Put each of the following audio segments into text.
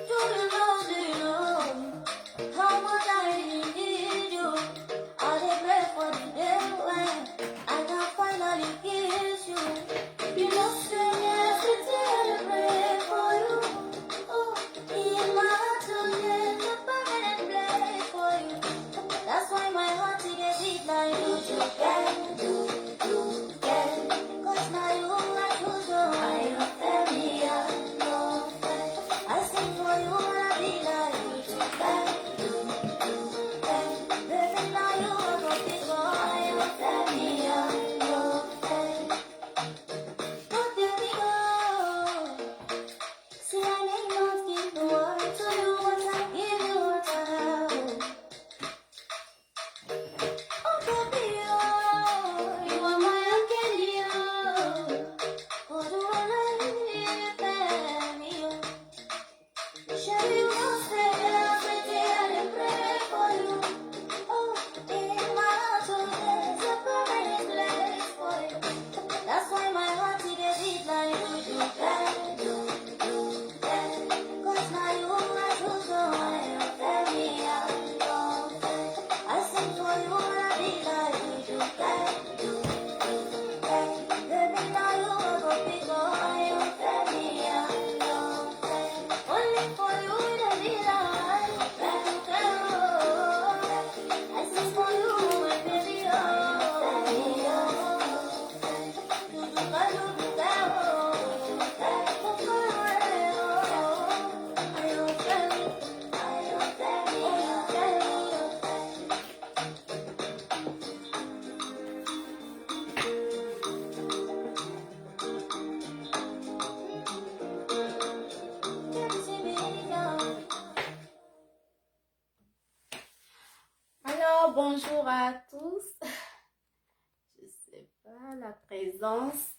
Do you know how much I really need you? I dey pray for the day when I can finally kiss you. You know, say every day I dey pray for you. Oh, in my heart there's a permanent place for you. That's why my heart it dey beat like you can. 'Cause now you are too strong. I am family, I know. I sing for you and I be like you can. Baby, now you are the big boy. I am family, I know. But there we go. See, I may not give the world to you, but I give you what I have. Oh, baby, oh, you are my candy, oh. Oh, do I love you, baby, oh. Shall you not say every day I pray for you? Oh, in my heart, oh, there's a permanent place for you. That's why my heart it dey beat like you can. 'Cause now you are too strong. I am very young. I sing for you and I be like you can. Baby, now you are the big boy. I am very young. Only for you in a villa. I sing for you, my baby. Alors, bonjour à tous. Je sais pas, la présence.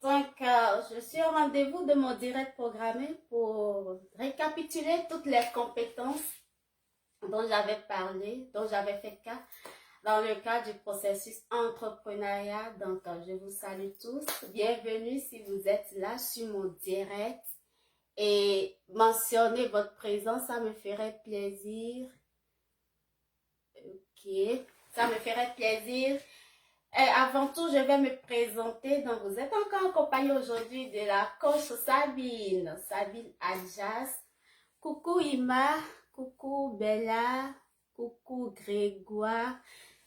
Donc, je suis au rendez-vous de mon direct programmé pour récapituler toutes les compétences dont j'avais parlé, dont j'avais fait cas dans le cadre du processus entrepreneuriat. Donc, je vous salue tous. Bienvenue si vous êtes là sur mon direct et mentionnez votre présence, ça me ferait plaisir. Ok, ça me ferait plaisir. Avant tout, je vais me présenter. Donc, vous êtes encore en compagnie aujourd'hui de la coach Sabine Adjas. Coucou Ima, coucou Bella, coucou Grégoire.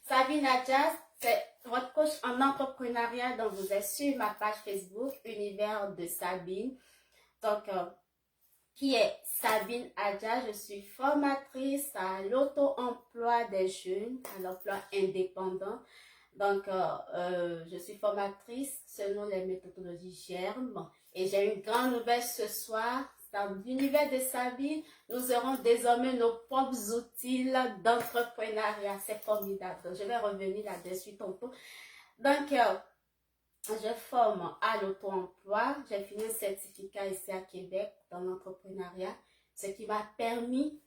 Sabine Adjas, c'est votre coach en entrepreneuriat. Donc, vous êtes sur ma page Facebook, Univers de Sabine. Donc, qui est Sabine Adja. Je suis formatrice à l'auto-emploi des jeunes, à l'emploi indépendant. Donc, je suis formatrice selon les méthodologies GERME. Et j'ai une grande nouvelle ce soir. Dans l'univers de Sabine, nous aurons désormais nos propres outils d'entrepreneuriat. C'est formidable. Donc, je vais revenir là-dessus tantôt. Donc, je forme à l'auto-emploi. J'ai fini un certificat ici à Québec dans l'entrepreneuriat, ce qui m'a permis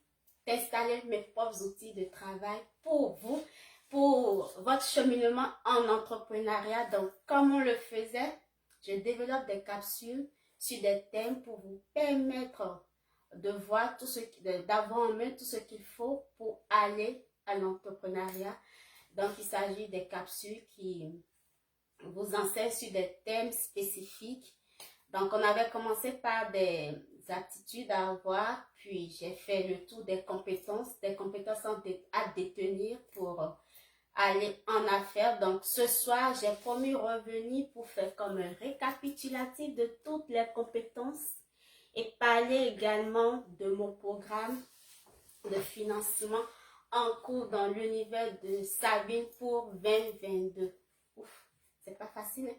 d'installer mes propres outils de travail pour vous, pour votre cheminement en entrepreneuriat. Donc, comme on le faisait, je développe des capsules sur des thèmes pour vous permettre de voir tout ce d'avoir en main tout ce qu'il faut pour aller à l'entrepreneuriat. Donc, il s'agit des capsules qui vous enseigne sur des thèmes spécifiques. Donc, on avait commencé par des aptitudes à avoir, puis j'ai fait le tour des compétences à détenir pour aller en affaires. Donc, ce soir, j'ai promis revenir pour faire comme un récapitulatif de toutes les compétences et parler également de mon programme de financement en cours dans l'univers de Sabine pour 2022. Ouf. C'est pas facile. Hein?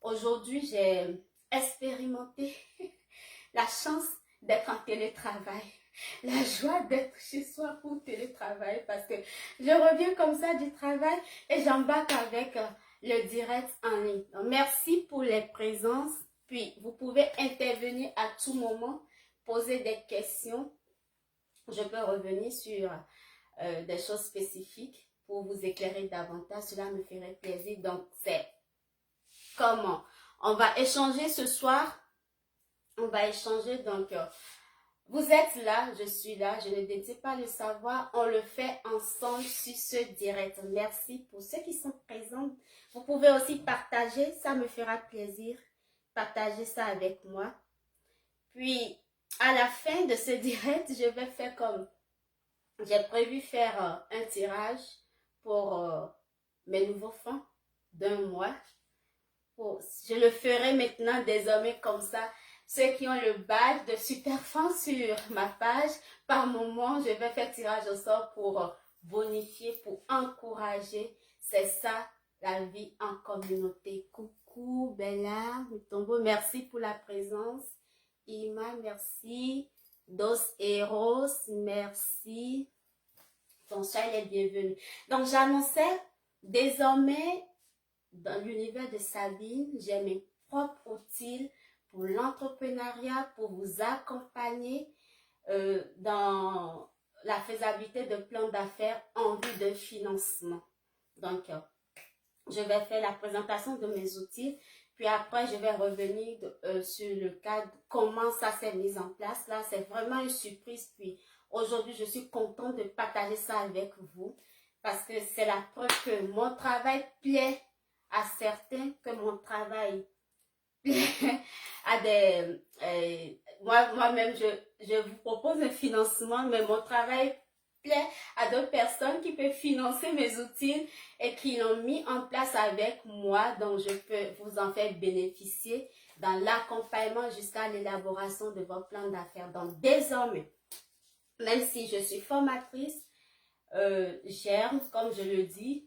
Aujourd'hui, j'ai expérimenté la chance d'être en télétravail. La joie d'être chez soi pour télétravail parce que je reviens comme ça du travail et j'embarque avec le direct en ligne. Donc, merci pour les présences. Puis, vous pouvez intervenir à tout moment, poser des questions. Je peux revenir sur des choses spécifiques pour vous éclairer davantage. Cela me ferait plaisir. Donc, c'est comment on va échanger ce soir. On va échanger donc Vous êtes là, je suis là, je ne détient pas le savoir, on le fait ensemble sur ce direct. Merci pour ceux qui sont présents. Vous pouvez aussi partager, ça me fera plaisir. Partagez ça avec moi. Puis, à la fin de ce direct, je vais faire comme... J'ai prévu faire un tirage pour mes nouveaux fonds d'1 mois. Je le ferai maintenant désormais comme ça. Ceux qui ont le badge de super fan sur ma page, par moment, je vais faire tirage au sort pour bonifier, pour encourager. C'est ça, la vie en communauté. Coucou, Bella, Mutombo, merci pour la présence. Ima, merci. Dos Eros, merci. Ton chat, il est bienvenu. Donc, j'annonçais désormais dans l'univers de Sabine, j'ai mes propres outils pour l'entrepreneuriat, pour vous accompagner dans la faisabilité de plans d'affaires en vue de financement. Donc, je vais faire la présentation de mes outils, puis après, je vais revenir sur le cadre, comment ça s'est mis en place. Là, c'est vraiment une surprise, puis aujourd'hui, je suis contente de partager ça avec vous, parce que c'est la preuve que mon travail plaît à certains, que mon travail à des... moi-même, je vous propose un financement, mais mon travail plaît à d'autres personnes qui peuvent financer mes outils et qui l'ont mis en place avec moi, donc je peux vous en faire bénéficier dans l'accompagnement jusqu'à l'élaboration de votre plan d'affaires. Donc désormais, même si je suis formatrice, j'aime, comme je le dis,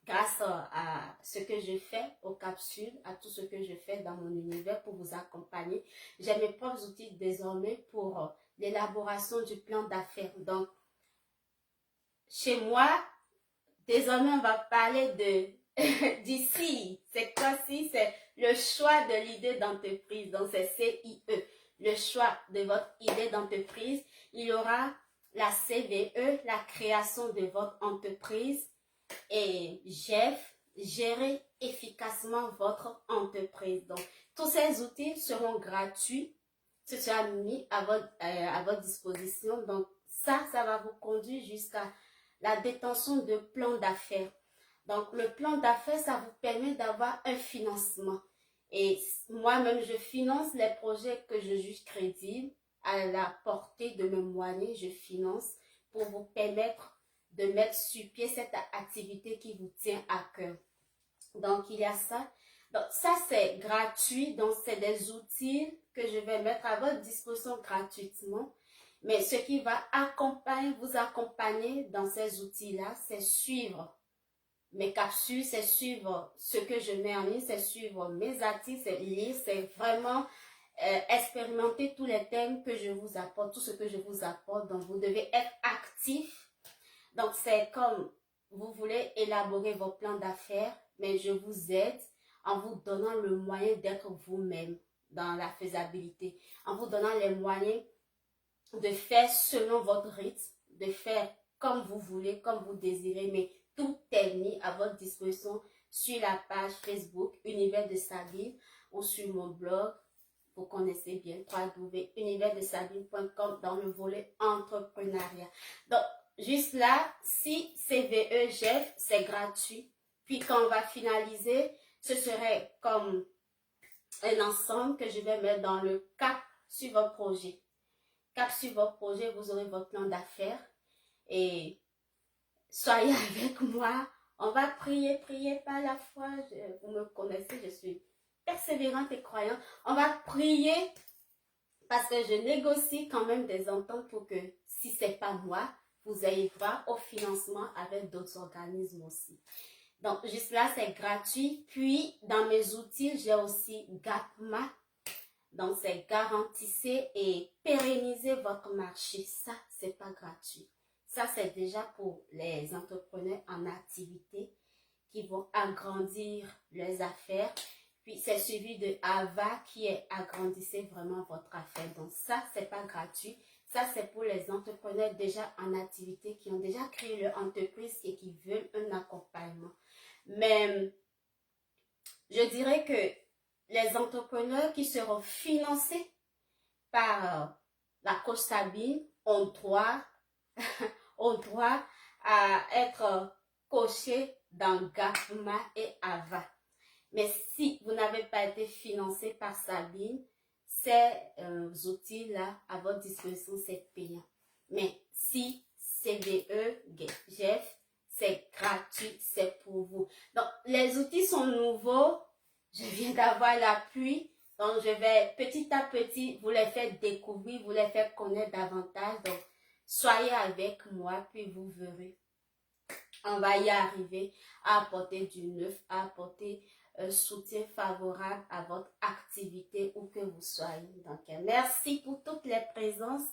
grâce à ce que je fais aux capsules, à tout ce que je fais dans mon univers pour vous accompagner. J'ai mes propres outils désormais pour l'élaboration du plan d'affaires. Donc, chez moi, désormais, on va parler de d'ici. C'est quoi si? C'est le choix de l'idée d'entreprise. Donc, c'est CIE. Le choix de votre idée d'entreprise. Il y aura la CVE, la création de votre entreprise. Et Jeff, gérer efficacement votre entreprise. Donc, tous ces outils seront gratuits. Ce sera mis à votre disposition. Donc, ça va vous conduire jusqu'à la détention de plans d'affaires. Donc, le plan d'affaires, ça vous permet d'avoir un financement. Et moi-même, je finance les projets que je juge crédibles à la portée de mes moyens. Je finance pour vous permettre de mettre sur pied cette activité qui vous tient à cœur. Donc, il y a ça. Donc, ça, c'est gratuit. Donc, c'est des outils que je vais mettre à votre disposition gratuitement. Mais ce qui va vous accompagner dans ces outils-là, c'est suivre mes capsules, c'est suivre ce que je mets en ligne, c'est suivre mes articles, c'est lire, c'est vraiment expérimenter tous les thèmes que je vous apporte, tout ce que je vous apporte. Donc, vous devez être actif. Donc, c'est comme vous voulez élaborer vos plans d'affaires, mais je vous aide en vous donnant le moyen d'être vous-même dans la faisabilité, en vous donnant les moyens de faire selon votre rythme, de faire comme vous voulez, comme vous désirez, mais tout est mis à votre disposition sur la page Facebook Univers de Sabine ou sur mon blog. Vous connaissez bien www.universdesabine.com dans le volet entrepreneuriat. Donc, juste là, si CVE Jeff, c'est gratuit. Puis quand on va finaliser, ce serait comme un ensemble que je vais mettre dans le cap sur votre projet. Cap sur votre projet, vous aurez votre plan d'affaires. Et soyez avec moi. On va prier par la foi. Vous me connaissez, je suis persévérante et croyante. On va prier parce que je négocie quand même des ententes pour que, si ce n'est pas moi, vous ayez droit au financement avec d'autres organismes aussi. Donc, juste là, c'est gratuit. Puis, dans mes outils, j'ai aussi GAPMA. Donc, c'est garantissez et pérenniser votre marché. Ça, c'est pas gratuit. Ça, c'est déjà pour les entrepreneurs en activité qui vont agrandir leurs affaires. Puis, c'est suivi de AVA qui est agrandissez vraiment votre affaire. Donc, ça, c'est pas gratuit. Ça, c'est pour les entrepreneurs déjà en activité qui ont déjà créé leur entreprise et qui veulent un accompagnement. Mais, je dirais que les entrepreneurs qui seront financés par la coach Sabine ont droit, ont droit à être coachés dans GAFMA et AVA. Mais si vous n'avez pas été financé par Sabine, ces outils-là à votre disposition, c'est payant. Mais si CVE, GEF, c'est gratuit, c'est pour vous. Donc, les outils sont nouveaux. Je viens d'avoir l'appui. Donc, je vais petit à petit vous les faire découvrir, vous les faire connaître davantage. Donc, soyez avec moi, puis vous verrez. On va y arriver à apporter du neuf, à apporter un soutien favorable à votre activité où que vous soyez. Donc, merci pour toutes les présences.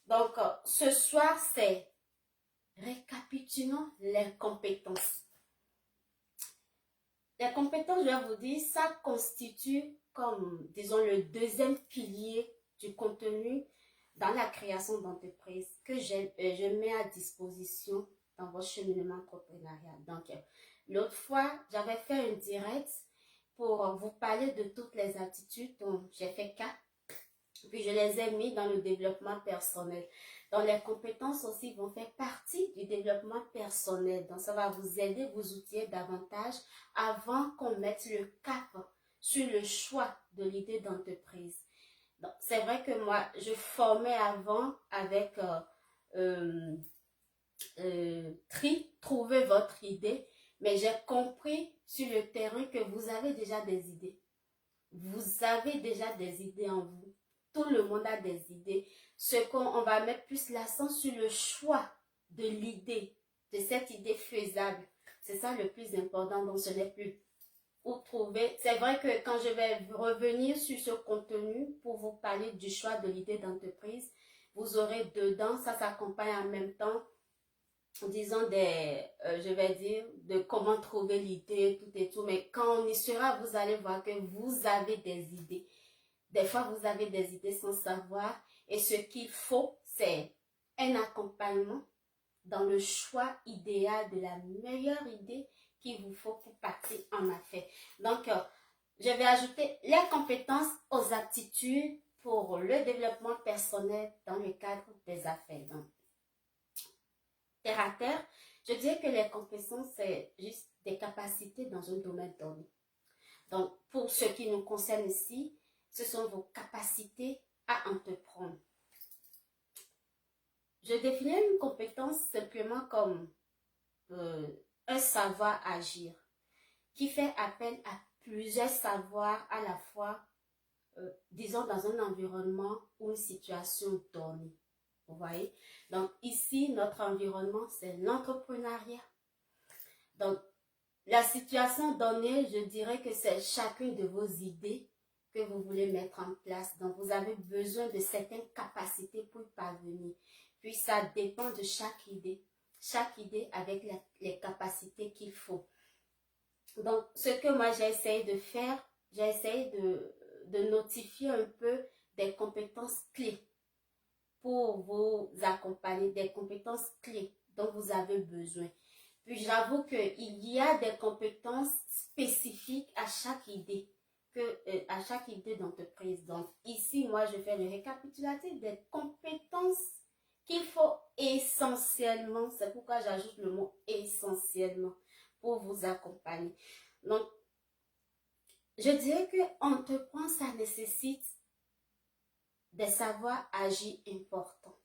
Donc, ce soir, c'est récapitulons les compétences. Les compétences, je vais vous dire, ça constitue comme, disons, le deuxième pilier du contenu dans la création d'entreprise que je mets à disposition dans votre cheminement entrepreneurial. Donc, l'autre fois, j'avais fait un direct pour vous parler de toutes les attitudes dont j'ai fait cas, puis je les ai mis dans le développement personnel. Donc, les compétences aussi vont faire partie du développement personnel. Donc, ça va vous aider, vous outiller davantage avant qu'on mette le cap sur le choix de l'idée d'entreprise. Donc, c'est vrai que moi, je formais avant avec trouver votre idée, mais j'ai compris sur le terrain que vous avez déjà des idées. Vous avez déjà des idées en vous. Tout le monde a des idées. Ce qu'on va mettre plus l'accent sur le choix de l'idée, de cette idée faisable. C'est ça le plus important. Donc, ce n'est plus où trouver. C'est vrai que quand je vais revenir sur ce contenu pour vous parler du choix de l'idée d'entreprise, vous aurez dedans, ça s'accompagne en même temps, disons je vais dire, de comment trouver l'idée, tout et tout. Mais quand on y sera, vous allez voir que vous avez des idées. Des fois, vous avez des idées sans savoir. Et ce qu'il faut, c'est un accompagnement dans le choix idéal de la meilleure idée qu'il vous faut pour partir en affaires. Donc, je vais ajouter les compétences aux aptitudes pour le développement personnel dans le cadre des affaires. Donc, terre à terre, je dirais que les compétences, c'est juste des capacités dans un domaine donné. Donc, pour ce qui nous concerne ici, ce sont vos capacités à entreprendre. Je définis une compétence simplement comme un savoir agir qui fait appel à plusieurs savoirs à la fois, disons dans un environnement ou une situation donnée. Vous voyez? Donc ici, notre environnement, c'est l'entrepreneuriat. Donc, la situation donnée, je dirais que c'est chacune de vos idées que vous voulez mettre en place. Donc, vous avez besoin de certaines capacités pour y parvenir. Puis, ça dépend de chaque idée. Chaque idée avec les capacités qu'il faut. Donc, ce que moi, j'ai essayé de faire, j'ai essayé de notifier un peu des compétences clés pour vous accompagner, des compétences clés dont vous avez besoin. Puis j'avoue qu'il y a des compétences spécifiques à chaque idée, à chaque idée d'entreprise. Donc ici, moi, je fais le récapitulatif des compétences qu'il faut essentiellement, c'est pourquoi j'ajoute le mot essentiellement, pour vous accompagner. Donc, je dirais que entreprendre, ça nécessite des savoirs agir importants.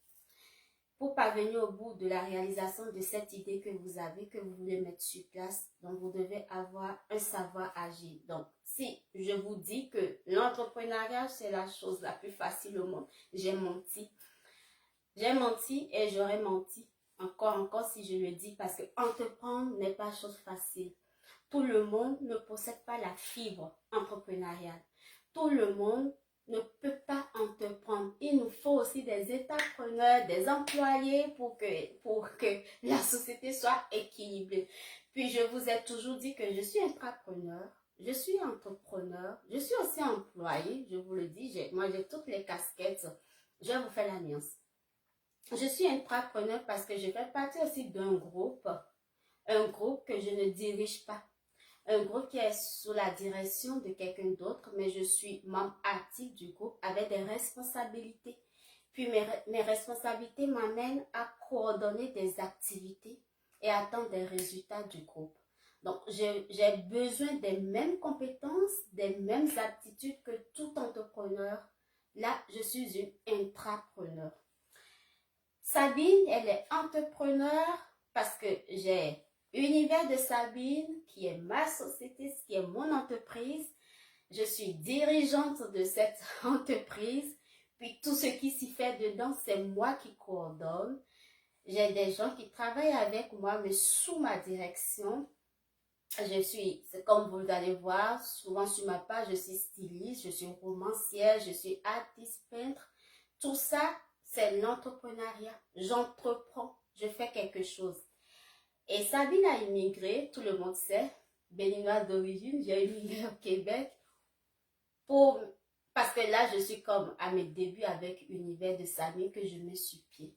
Pour parvenir au bout de la réalisation de cette idée que vous avez, que vous voulez mettre sur place, donc vous devez avoir un savoir agir. Donc, si je vous dis que l'entrepreneuriat, c'est la chose la plus facile au monde, j'ai menti. J'ai menti et j'aurais menti encore si je le dis, parce que entreprendre n'est pas chose facile. Tout le monde ne possède pas la fibre entrepreneuriale. Tout le monde ne peut pas entreprendre. Il nous faut aussi des étapreneurs, des employés pour que la société soit équilibrée. Puis je vous ai toujours dit que je suis intrapreneur, je suis entrepreneur, je suis aussi employé, je vous le dis, moi j'ai toutes les casquettes. Je vais vous faire la nuance. Je suis intrapreneur parce que je fais partie aussi d'un groupe, un groupe que je ne dirige pas. Un groupe qui est sous la direction de quelqu'un d'autre, mais je suis membre actif du groupe avec des responsabilités. Puis mes responsabilités m'amènent à coordonner des activités et attendre des résultats du groupe. Donc, j'ai besoin des mêmes compétences, des mêmes aptitudes que tout entrepreneur. Là, je suis une intrapreneur. Sabine, elle est entrepreneur parce que j'ai Univers de Sabine, qui est ma société, qui est mon entreprise. Je suis dirigeante de cette entreprise. Puis tout ce qui s'y fait dedans, c'est moi qui coordonne. J'ai des gens qui travaillent avec moi, mais sous ma direction. C'est comme vous allez voir, souvent sur ma page, je suis styliste, je suis romancière, je suis artiste peintre. Tout ça, c'est l'entrepreneuriat. J'entreprends, je fais quelque chose. Et Sabine a immigré, tout le monde sait, béninoise d'origine, j'ai immigré au Québec parce que là, je suis comme à mes débuts avec Univers de Sabine que je mets sur pied.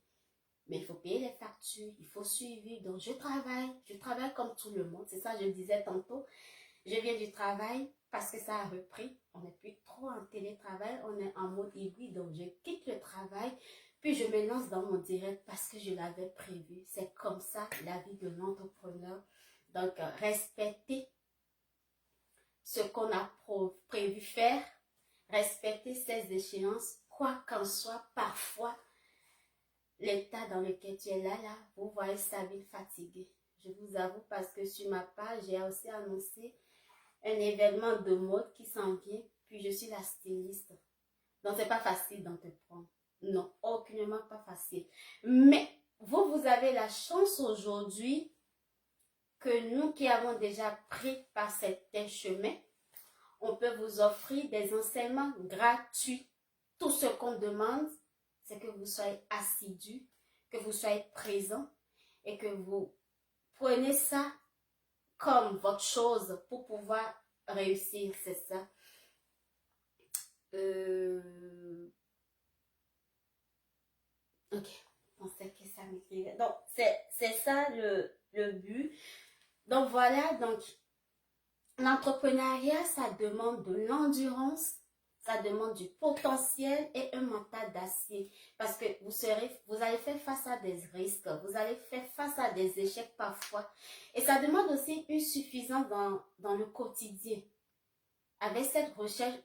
Mais il faut payer les factures, il faut suivre. Donc, je travaille comme tout le monde. C'est ça, je disais tantôt. Je viens du travail parce que ça a repris. On n'est plus trop en télétravail, on est en mode hybride. Donc, je quitte le travail, puis je me lance dans mon direct parce que je l'avais prévu. C'est comme ça la vie de l'entrepreneur. Donc, respecter ce qu'on a prévu faire, respecter ses échéances, quoi qu'en soit, parfois, l'état dans lequel tu es là, vous voyez Sabine fatiguée. Je vous avoue parce que sur ma page, j'ai aussi annoncé un événement de mode qui s'en vient, puis je suis la styliste. Donc, c'est pas facile d'entreprendre. Non, aucunement pas facile. Mais, vous avez la chance aujourd'hui que nous qui avons déjà pris par certains chemins, on peut vous offrir des enseignements gratuits. Tout ce qu'on demande, c'est que vous soyez assidus, que vous soyez présents et que vous prenez ça comme votre chose pour pouvoir réussir, c'est ça. Ok, je pensais que ça m'écrivait. Donc, c'est ça le but. Donc, voilà, donc, l'entrepreneuriat, ça demande de l'endurance, ça demande du potentiel et un mental d'acier. Parce que vous allez faire face à des risques, vous allez faire face à des échecs parfois. Et ça demande aussi une suffisance dans le quotidien. Avec cette recherche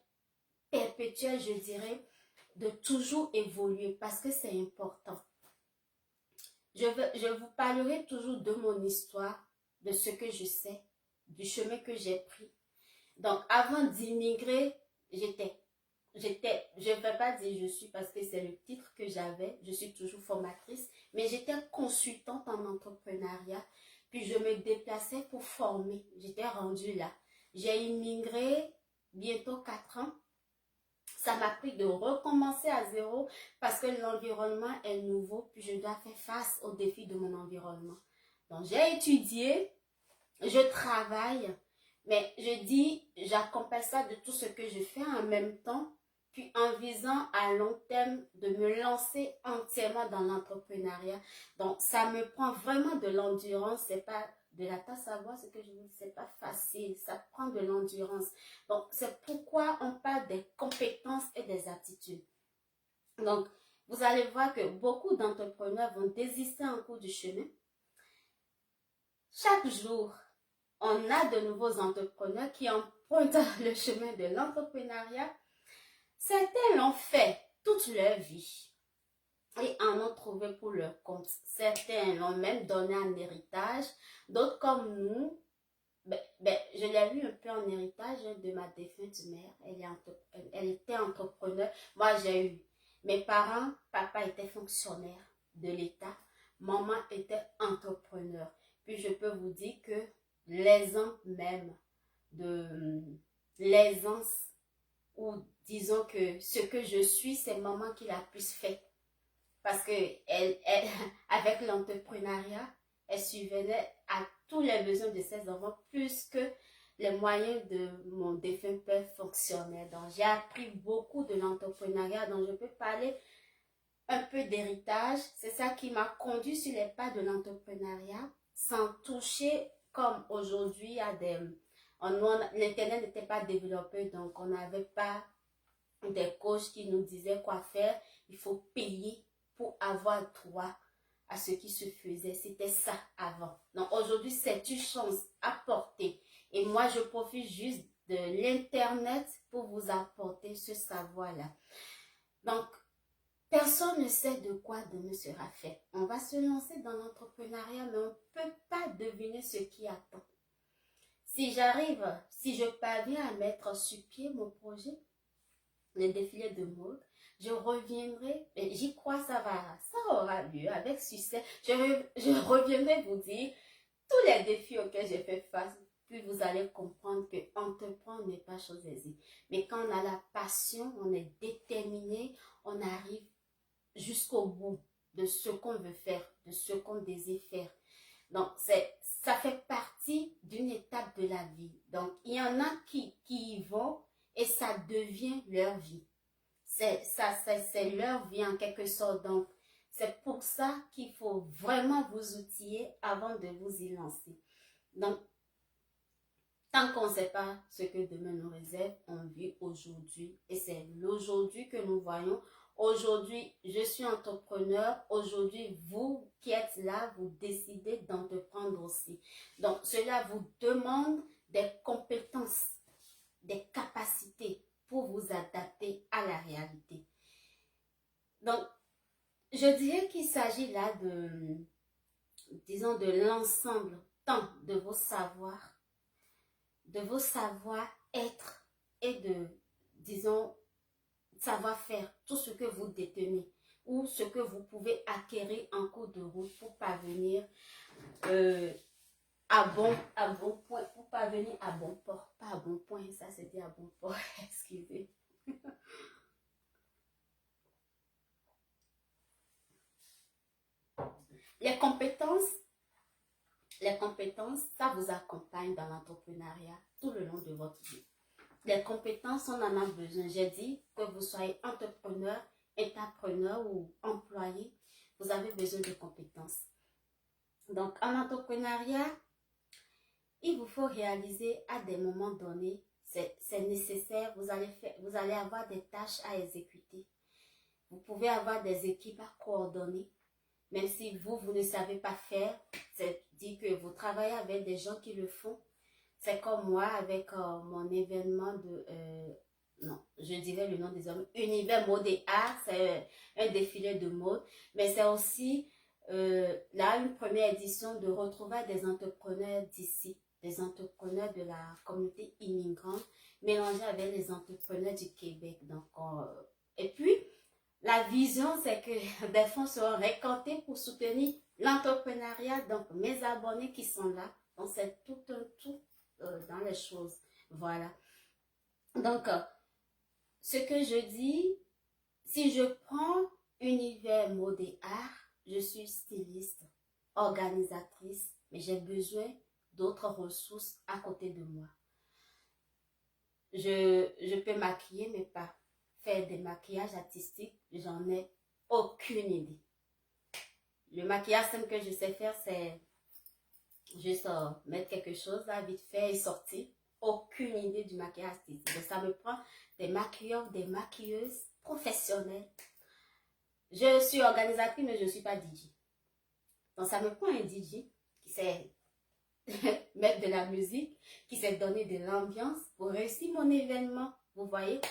perpétuelle, je dirais, de toujours évoluer parce que c'est important. Je vous parlerai toujours de mon histoire, de ce que je sais, du chemin que j'ai pris. Donc, avant d'immigrer, je ne vais pas dire je suis parce que c'est le titre que j'avais, je suis toujours formatrice, mais j'étais consultante en entrepreneuriat, puis je me déplaçais pour former, j'étais rendue là. J'ai immigré bientôt 4 ans, ça m'a pris de recommencer à zéro parce que l'environnement est nouveau, puis je dois faire face aux défis de mon environnement. Donc, j'ai étudié, je travaille, mais je dis, j'accompagne ça de tout ce que je fais en même temps, puis en visant à long terme de me lancer entièrement dans l'entrepreneuriat. Donc, ça me prend vraiment de l'endurance, c'est pas de la tasse à boire, ce que je vous dis, c'est pas facile, ça prend de l'endurance. Donc, c'est pourquoi on parle des compétences et des aptitudes. Donc, vous allez voir que beaucoup d'entrepreneurs vont désister en cours du chemin. Chaque jour, on a de nouveaux entrepreneurs qui empruntent le chemin de l'entrepreneuriat. Certains l'ont fait toute leur vie et en ont trouvé pour leur compte. Certains l'ont même donné en héritage. D'autres comme nous, je l'ai vu un peu en héritage de ma défunte mère. Elle était entrepreneur. Moi, j'ai eu mes parents. Papa était fonctionnaire de l'État. Maman était entrepreneur. Puis je peux vous dire que l'aisance même de l'aisance, ou disons que ce que je suis, c'est maman qui l'a plus fait. Parce que avec l'entrepreneuriat, elle subvenait à tous les besoins de ses enfants plus que les moyens de mon défunt père fonctionnaient. Donc, j'ai appris beaucoup de l'entrepreneuriat, donc je peux parler un peu d'héritage. C'est ça qui m'a conduit sur les pas de l'entrepreneuriat, sans toucher comme aujourd'hui à des... L'internet n'était pas développé, donc on n'avait pas des coachs qui nous disaient quoi faire. il faut payer pour avoir droit à ce qui se faisait. C'était ça avant. Donc aujourd'hui, c'est une chance apportée. Et moi, je profite juste de l'Internet pour vous apporter ce savoir-là. Donc, personne ne sait de quoi demain sera fait. On va se lancer dans l'entrepreneuriat, mais on ne peut pas deviner ce qui attend. Si je parviens à mettre sur pied mon projet, le défilé de mode, je reviendrai, et j'y crois, ça aura lieu avec succès. Je reviendrai vous dire tous les défis auxquels j'ai fait face, puis vous allez comprendre que entreprendre n'est pas chose aisée. Mais quand on a la passion, on est déterminé, on arrive jusqu'au bout de ce qu'on veut faire, de ce qu'on désire faire. Donc, ça fait partie d'une étape de la vie. Donc, il y en a qui y vont et ça devient leur vie. C'est leur vie en quelque sorte. Donc, c'est pour ça qu'il faut vraiment vous outiller avant de vous y lancer. Donc, tant qu'on ne sait pas ce que demain nous réserve, on vit aujourd'hui. Et c'est l'aujourd'hui que nous voyons. Aujourd'hui, je suis entrepreneur. Aujourd'hui, vous qui êtes là, vous décidez d'entreprendre aussi. Donc, cela vous demande des compétences, des capacités pour vous adapter à la réalité. Donc, je dirais qu'il s'agit là disons, de l'ensemble, tant de vos savoirs, de vos savoir-être et de, disons, savoir-faire, tout ce que vous détenez ou ce que vous pouvez acquérir en cours de route pour parvenir à bon point, pour parvenir à bon port, pas à bon point, ça c'était à bon port, excusez. Les compétences, ça vous accompagne dans l'entrepreneuriat tout le long de votre vie. Les compétences, on en a besoin. J'ai dit que vous soyez entrepreneur, entrepreneur ou employé, vous avez besoin de compétences. Donc, en entrepreneuriat, il vous faut réaliser à des moments donnés, c'est nécessaire, vous allez avoir des tâches à exécuter. Vous pouvez avoir des équipes à coordonner. Même si vous ne savez pas faire, c'est dit que vous travaillez avec des gens qui le font. C'est comme moi avec mon événement de... non, je dirais le nom des hommes. Univers Mode et Art, c'est un défilé de mode. Mais c'est aussi là une première édition de retrouver des entrepreneurs d'ici, des entrepreneurs de la communauté immigrante, mélangés avec les entrepreneurs du Québec. Donc, et puis, la vision, c'est que des fonds seront récoltés pour soutenir l'entrepreneuriat. Donc, mes abonnés qui sont là, donc c'est tout un tout dans les choses. Voilà. Donc, ce que je dis, si je prends univers mode et art, je suis styliste, organisatrice, mais j'ai besoin d'autres ressources à côté de moi. Je peux maquiller, mais pas faire des maquillages artistiques, j'en ai aucune idée. Le maquillage simple que je sais faire, c'est juste mettre quelque chose là, vite fait et sortir. Aucune idée du maquillage artistique. Donc, ça me prend des maquilleurs, des maquilleuses professionnelles. Je suis organisatrice, mais je ne suis pas DJ. Donc, ça me prend un DJ qui sait mettre de la musique, qui sait donner de l'ambiance pour réussir mon événement. Vous voyez?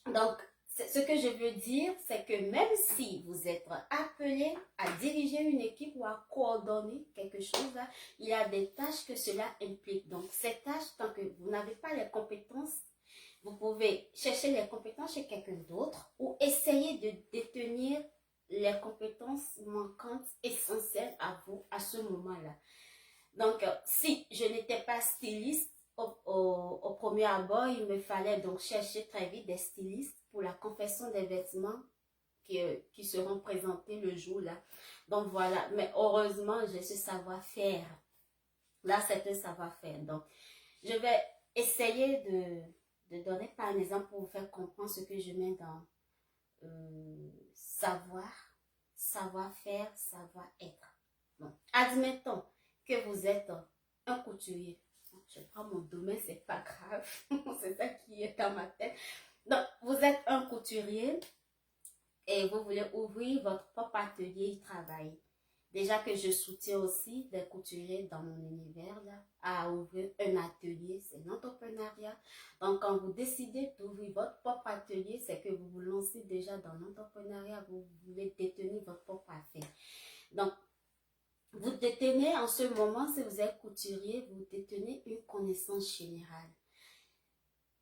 Donc, ce que je veux dire, c'est que même si vous êtes appelé à diriger une équipe ou à coordonner quelque chose, là, il y a des tâches que cela implique. Donc, ces tâches, tant que vous n'avez pas les compétences, vous pouvez chercher les compétences chez quelqu'un d'autre ou essayer de détenir les compétences manquantes essentielles à vous à ce moment-là. Donc, si je n'étais pas styliste, au premier abord, il me fallait donc chercher très vite des stylistes pour la confection des vêtements qui seront présentés le jour-là. Donc voilà, mais heureusement, j'ai ce savoir-faire. Là, c'est un savoir-faire. Donc, je vais essayer de donner par un exemple pour vous faire comprendre ce que je mets dans savoir-faire, savoir-être. Bon, admettons que vous êtes un couturier. Je prends mon domaine, c'est pas grave. C'est ça qui est dans ma tête. Donc, vous êtes un couturier et vous voulez ouvrir votre propre atelier et travailler. Déjà que je soutiens aussi des couturiers dans mon univers là, à ouvrir un atelier, c'est l'entrepreneuriat. Donc quand vous décidez d'ouvrir votre propre atelier, c'est que vous vous lancez déjà dans l'entrepreneuriat, vous voulez détenir votre propre affaire. Donc vous détenez en ce moment, si vous êtes couturier, vous détenez une connaissance générale.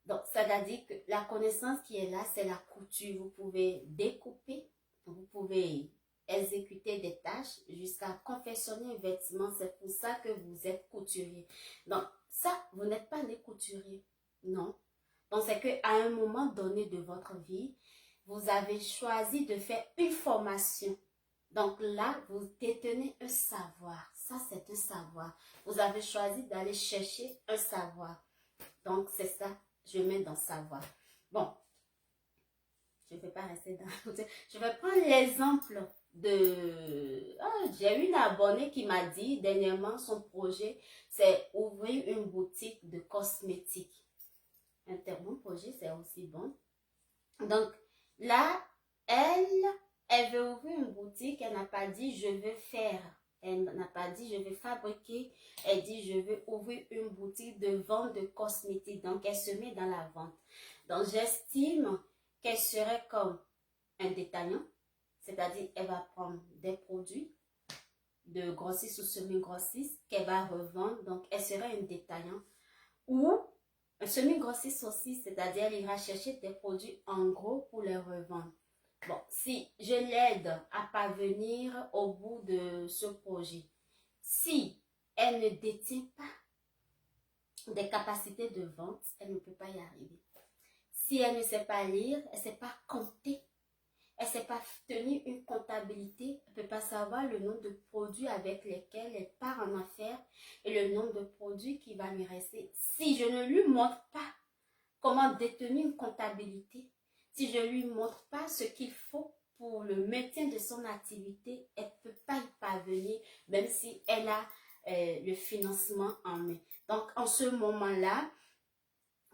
Donc, ça veut dire que la connaissance qui est là, c'est la couture. Vous pouvez découper, vous pouvez exécuter des tâches jusqu'à confectionner un vêtement. C'est pour ça que vous êtes couturier. Donc, ça, vous n'êtes pas des couturiers. Non. Donc, c'est qu'à un moment donné de votre vie, vous avez choisi de faire une formation. Donc là, vous détenez un savoir. Ça, c'est un savoir. Vous avez choisi d'aller chercher un savoir. Donc, c'est ça. Je mets dans savoir. Bon, je ne vais pas rester dans... Je vais prendre l'exemple de... Oh, j'ai une abonnée qui m'a dit dernièrement, son projet, c'est ouvrir une boutique de cosmétiques. Un très bon projet, c'est aussi bon. Donc, là, elle veut ouvrir une boutique. Elle n'a pas dit, je veux faire. Elle n'a pas dit, je vais fabriquer. Elle dit, je veux ouvrir une boutique de vente de cosmétiques. Donc, elle se met dans la vente. Donc, j'estime qu'elle serait comme un détaillant. C'est-à-dire, elle va prendre des produits de grossiste ou semi-grossiste qu'elle va revendre. Donc, elle serait un détaillant. Ou un semi-grossiste aussi, c'est-à-dire, elle ira chercher des produits en gros pour les revendre. Bon, si je l'aide à parvenir au bout de ce projet, si elle ne détient pas des capacités de vente, elle ne peut pas y arriver. Si elle ne sait pas lire, elle ne sait pas compter, elle ne sait pas tenir une comptabilité, elle ne peut pas savoir le nombre de produits avec lesquels elle part en affaires et le nombre de produits qui va lui rester. Si je ne lui montre pas comment détenir une comptabilité, si je ne lui montre pas ce qu'il faut pour le maintien de son activité, elle ne peut pas y parvenir, même si elle a le financement en main. Donc, en ce moment-là,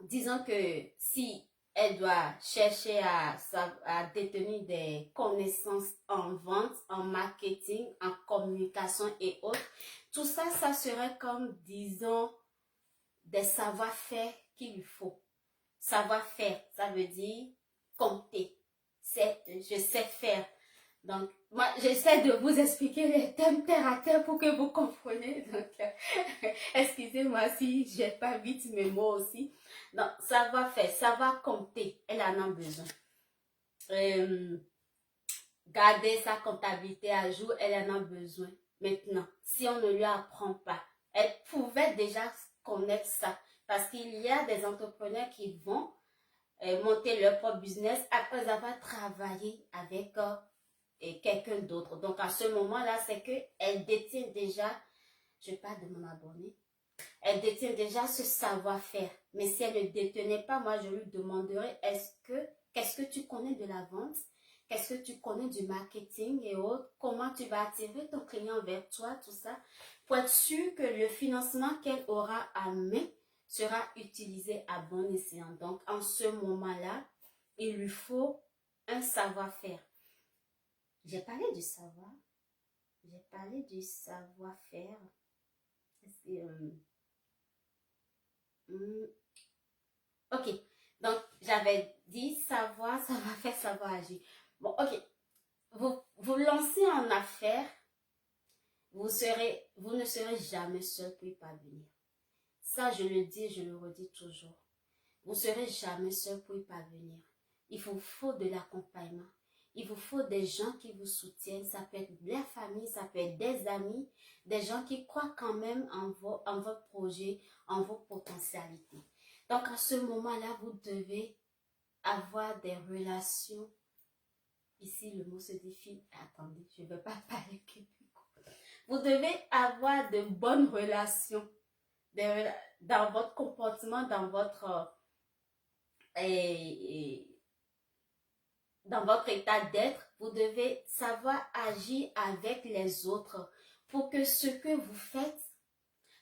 disons que si elle doit chercher à détenir des connaissances en vente, en marketing, en communication et autres, tout ça, ça serait comme, disons, des savoir-faire qu'il lui faut. Savoir-faire, ça veut dire compter. Je sais faire. Donc, moi, j'essaie de vous expliquer les thèmes terre à terre pour que vous compreniez. Donc, excusez-moi si j'ai pas vite mes mots aussi. Donc, savoir-faire, savoir compter, elle en a besoin. Garder sa comptabilité à jour, elle en a besoin. Maintenant, si on ne lui apprend pas, elle pouvait déjà connaître ça. Parce qu'il y a des entrepreneurs qui vont monter leur propre business après avoir travaillé avec quelqu'un d'autre. Donc, à ce moment-là, c'est qu'elle détient déjà, je parle de mon abonné, elle détient déjà ce savoir-faire. Mais si elle ne détenait pas, moi, je lui demanderais, qu'est-ce que tu connais de la vente? Qu'est-ce que tu connais du marketing et autres? Comment tu vas attirer ton client vers toi, tout ça, pour être sûr que le financement qu'elle aura à main sera utilisé à bon escient. Donc, en ce moment-là, il lui faut un savoir-faire. J'ai parlé du savoir. J'ai parlé du savoir-faire. Ok. Donc, j'avais dit savoir, savoir-faire, savoir agir. Bon, ok. Vous lancez en affaires, vous ne serez jamais seul pour y parvenir. Ça, je le dis et je le redis toujours. Vous ne serez jamais seul pour y parvenir. Il vous faut de l'accompagnement. Il vous faut des gens qui vous soutiennent. Ça peut être la famille, ça peut être des amis, des gens qui croient quand même en votre projet, en vos potentialités. Donc, à ce moment-là, vous devez avoir des relations. Ici, le mot se défile. Attendez, je ne vais pas parler québécois. Vous devez avoir de bonnes relations dans votre comportement, dans votre état d'être. Vous devez savoir agir avec les autres pour que ce que vous faites,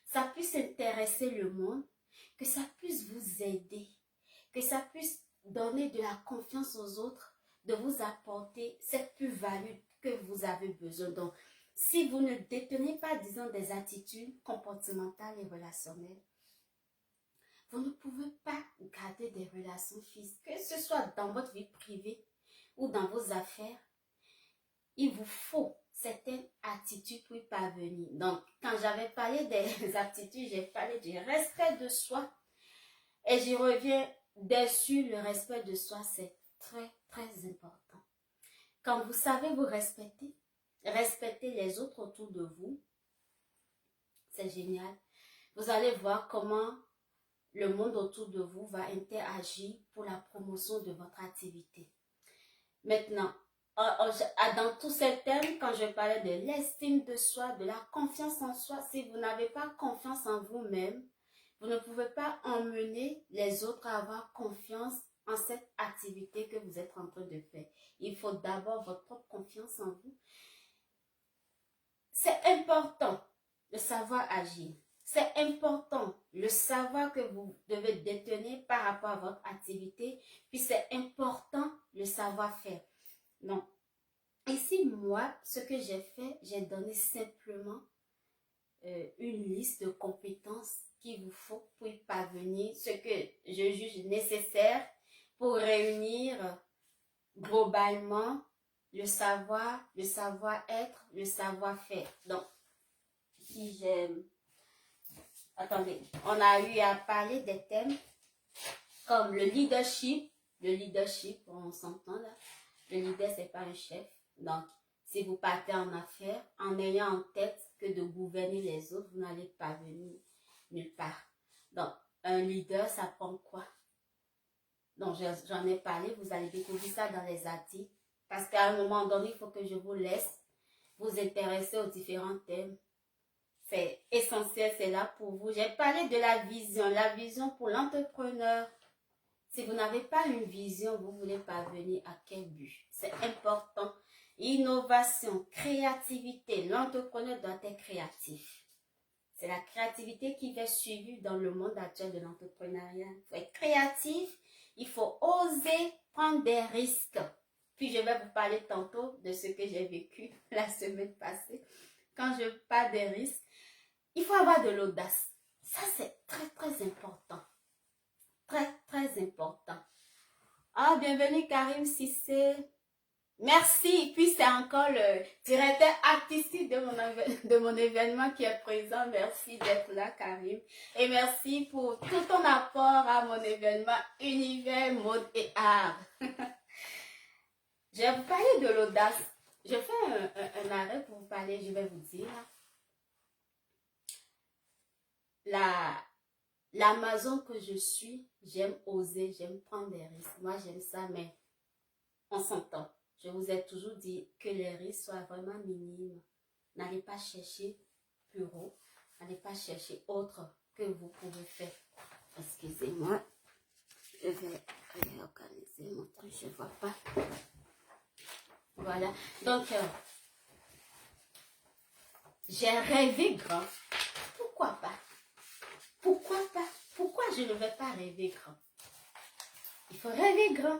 ça puisse intéresser le monde, que ça puisse vous aider, que ça puisse donner de la confiance aux autres, de vous apporter cette plus-value que vous avez besoin. Donc, si vous ne détenez pas, disons, des attitudes comportementales et relationnelles, vous ne pouvez pas garder des relations physiques, que ce soit dans votre vie privée ou dans vos affaires. Il vous faut certaines attitudes pour y parvenir. Donc, quand j'avais parlé des attitudes, j'ai parlé du respect de soi. Et j'y reviens dessus, le respect de soi, c'est très, très important. Quand vous savez vous respecter les autres autour de vous, c'est génial. Vous allez voir comment le monde autour de vous va interagir pour la promotion de votre activité. Maintenant, dans tous ces thèmes, quand je parlais de l'estime de soi, de la confiance en soi, si vous n'avez pas confiance en vous-même, vous ne pouvez pas emmener les autres à avoir confiance en cette activité que vous êtes en train de faire. Il faut d'abord votre propre confiance en vous. C'est important de savoir agir. C'est important le savoir que vous devez détenir par rapport à votre activité. Puis c'est important le savoir-faire. Non. Ici, moi, ce que j'ai fait, j'ai donné simplement une liste de compétences qu'il vous faut pour y parvenir, ce que je juge nécessaire pour réunir globalement le savoir, le savoir-être, le savoir-faire. Donc, si j'aime... Attendez, on a eu à parler des thèmes comme le leadership. Le leadership, on s'entend là. Le leader, c'est pas un chef. Donc, si vous partez en affaires, en ayant en tête que de gouverner les autres, vous n'allez pas venir nulle part. Donc, un leader, ça prend quoi? Donc, j'en ai parlé, vous allez découvrir ça dans les articles. Parce qu'à un moment donné, il faut que je vous laisse vous intéresser aux différents thèmes. C'est essentiel, c'est là pour vous. J'ai parlé de la vision pour l'entrepreneur. Si vous n'avez pas une vision, vous voulez parvenir à quel but? C'est important. Innovation, créativité. L'entrepreneur doit être créatif. C'est la créativité qui va suivre dans le monde actuel de l'entrepreneuriat. Il faut être créatif. Il faut oser prendre des risques. Puis je vais vous parler tantôt de ce que j'ai vécu la semaine passée. Quand je parle des risques, il faut avoir de l'audace. Ça, c'est très, très important. Très, très important. Ah, bienvenue Karim Sissé. Merci. Puis c'est encore le directeur artistique de mon événement qui est présent. Merci d'être là, Karim. Et merci pour tout ton apport à mon événement Univers, Mode et Art. Je vais vous parler de l'audace. Je fais un arrêt pour vous parler, je vais vous dire. L'Amazon que je suis, j'aime oser, j'aime prendre des risques. Moi, j'aime ça, mais on s'entend. Je vous ai toujours dit que les risques soient vraiment minimes. N'allez pas chercher plus haut. N'allez pas chercher autre que vous pouvez faire. Excusez-moi. Je vais réorganiser mon truc, je ne vois pas. Voilà. Donc, j'ai rêvé grand. Pourquoi pas? Pourquoi pas? Pourquoi je ne vais pas rêver grand? Il faut rêver grand.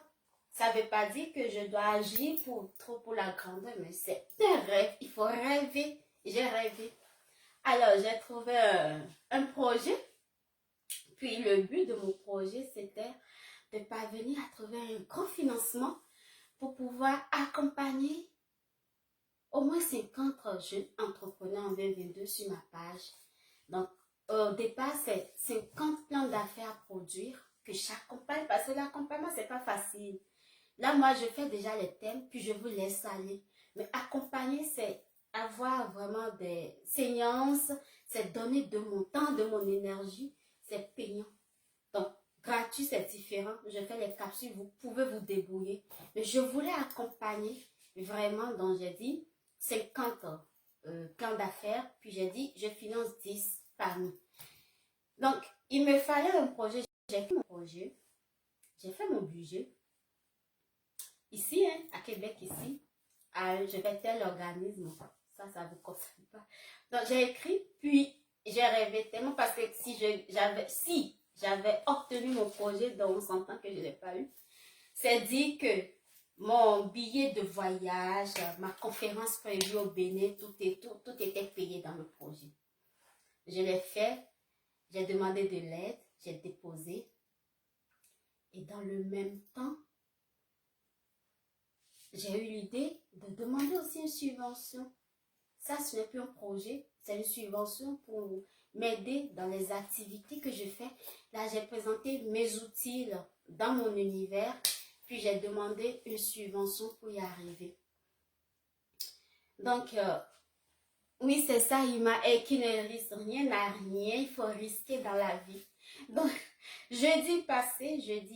Ça ne veut pas dire que je dois agir pour la grandeur, mais c'est un rêve. Il faut rêver. J'ai rêvé. Alors, j'ai trouvé un projet. Puis, le but de mon projet, c'était de parvenir à trouver un grand financement pour pouvoir accompagner au moins 50 jeunes entrepreneurs en 2022 sur ma page. Donc, au départ, c'est 50 plans d'affaires à produire que j'accompagne parce que l'accompagnement, c'est pas facile. Là, moi, je fais déjà les thèmes, puis je vous laisse aller. Mais accompagner, c'est avoir vraiment des séances, c'est donner de mon temps, de mon énergie, c'est payant. Donc, gratuit, c'est différent. Je fais les capsules, vous pouvez vous débrouiller. Mais je voulais accompagner vraiment, donc j'ai dit 50 plans d'affaires, puis j'ai dit, je finance 10 parmi. Donc, il me fallait un projet. J'ai fait mon projet, j'ai fait mon budget. Ici, hein, à Québec, ici, je vais tel organisme. Ça ne vous concerne pas. Donc, j'ai écrit, puis j'ai rêvé tellement parce que si j'avais obtenu mon projet, dont on s'entend que je ne l'ai pas eu, c'est dit que mon billet de voyage, ma conférence prévue au Bénin, tout était payé dans le projet. Je l'ai fait, j'ai demandé de l'aide, j'ai déposé. Et dans le même temps, j'ai eu l'idée de demander aussi une subvention. Ça, ce n'est plus un projet, c'est une subvention pour m'aider dans les activités que je fais. Là, j'ai présenté mes outils là, dans mon univers, puis j'ai demandé une subvention pour y arriver. Donc, oui, c'est ça, Ima, et qui ne risque rien à rien, il faut risquer dans la vie. Donc, jeudi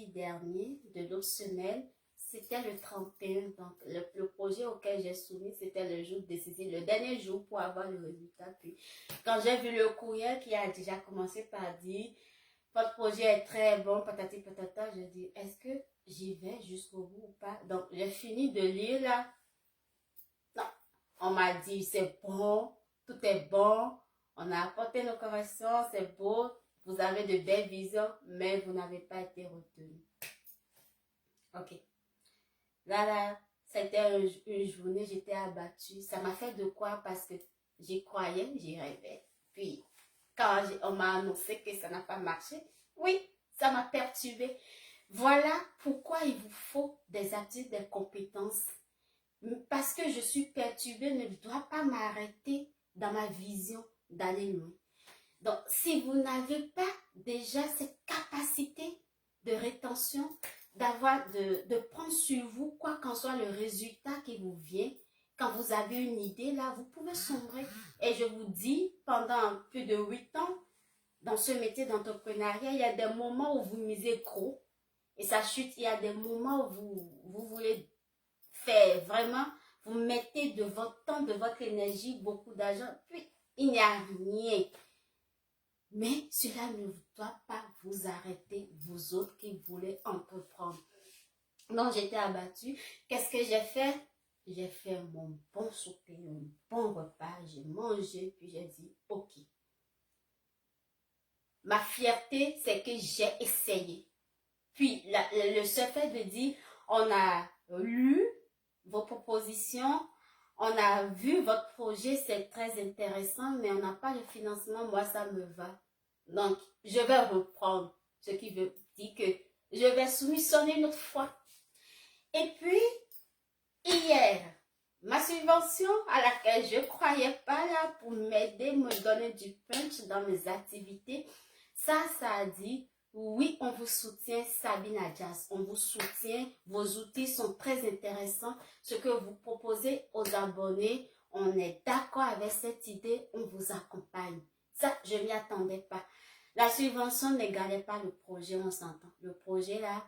dernier, de l'autre semaine, c'était le 31, donc le projet auquel j'ai soumis, c'était le jour décisif, le dernier jour pour avoir le résultat. Puis, quand j'ai vu le courriel qui a déjà commencé par dire, votre projet est très bon, patati patata, je dis, est-ce que j'y vais jusqu'au bout ou pas? Donc, j'ai fini de lire là. Non, on m'a dit, c'est bon, tout est bon, on a apporté nos corrections, c'est beau, vous avez de belles visions, mais vous n'avez pas été retenu. Ok. Là, c'était une journée, j'étais abattue. Ça m'a fait de quoi? Parce que j'y croyais, j'y rêvais. Puis, quand on m'a annoncé que ça n'a pas marché, oui, ça m'a perturbée. Voilà pourquoi il vous faut des aptitudes, des compétences. Parce que je suis perturbée, ne doit pas m'arrêter dans ma vision d'aller loin. Donc, si vous n'avez pas déjà cette capacité de rétention, de prendre sur vous, quoi qu'en soit le résultat qui vous vient, quand vous avez une idée, là, vous pouvez sombrer. Et je vous dis, pendant plus de 8 ans, dans ce métier d'entrepreneuriat, il y a des moments où vous misez gros et ça chute. Il y a des moments où vous voulez faire vraiment, vous mettez de votre temps, de votre énergie, beaucoup d'argent, puis il n'y a rien. Mais cela ne doit pas vous arrêter, vous autres qui voulez entreprendre. Donc, j'étais abattue. Qu'est-ce que j'ai fait? J'ai fait mon bon souper, mon bon repas, j'ai mangé, puis j'ai dit, ok. Ma fierté, c'est que j'ai essayé. Puis, le seul fait de dire, on a lu vos propositions, on a vu votre projet, c'est très intéressant, mais on n'a pas le financement, moi ça me va. Donc, je vais reprendre, ce qui veut dire que je vais soumissionner une autre fois. Et puis, hier, ma subvention à laquelle je ne croyais pas là pour m'aider, me donner du punch dans mes activités, ça a dit, oui, on vous soutient, Sabine Adjas, on vous soutient, vos outils sont très intéressants, ce que vous proposez aux abonnés, on est d'accord avec cette idée, on vous accompagne. Ça, je n'y attendais pas. La subvention n'égalait pas le projet, on s'entend. Le projet là,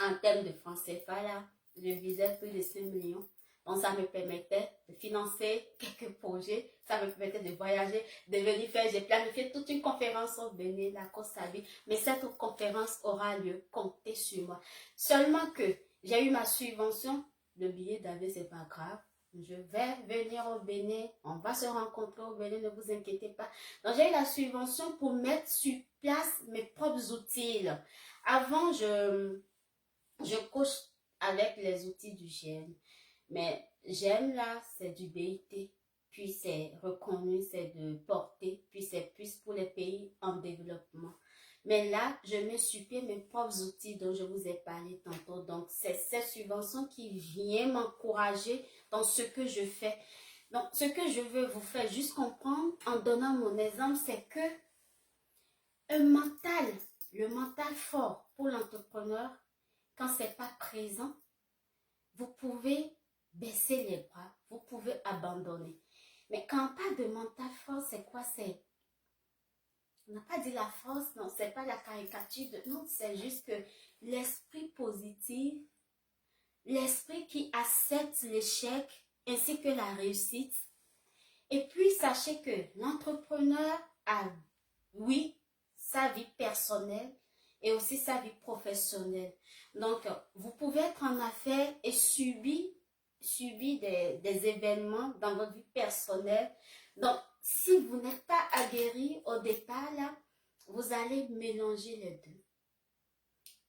en termes de francs CFA là, je visais plus de 5 millions. Donc, ça me permettait de financer quelques projets. Ça me permettait de voyager, de venir faire. J'ai planifié toute une conférence au Bénin, la Côte Sabi. Mais cette conférence aura lieu. Comptez sur moi. Seulement que j'ai eu ma subvention. Le billet d'avion, c'est pas grave. Je vais venir au Bénin. On va se rencontrer au Bénin, ne vous inquiétez pas. Donc, j'ai eu la subvention pour mettre sur place mes propres outils. Avant, je coach avec les outils du GEM. Mais j'aime là, c'est du BIT, puis c'est reconnu, c'est de portée, puis c'est plus pour les pays en développement. Mais là, je mets sur pied mes propres outils dont je vous ai parlé tantôt. Donc, c'est cette subvention qui vient m'encourager dans ce que je fais. Donc, ce que je veux vous faire juste comprendre en donnant mon exemple, c'est que le mental fort pour l'entrepreneur, quand c'est pas présent, vous pouvez baisser les bras, vous pouvez abandonner. Mais quand on parle de mental fort, c'est quoi? On n'a pas dit la force, non, c'est pas la caricature, non, c'est juste que l'esprit positif, l'esprit qui accepte l'échec ainsi que la réussite. Et puis, sachez que l'entrepreneur a, oui, sa vie personnelle et aussi sa vie professionnelle. Donc, vous pouvez être en affaires et subir des événements dans votre vie personnelle. Donc, si vous n'êtes pas aguerri au départ, là, vous allez mélanger les deux.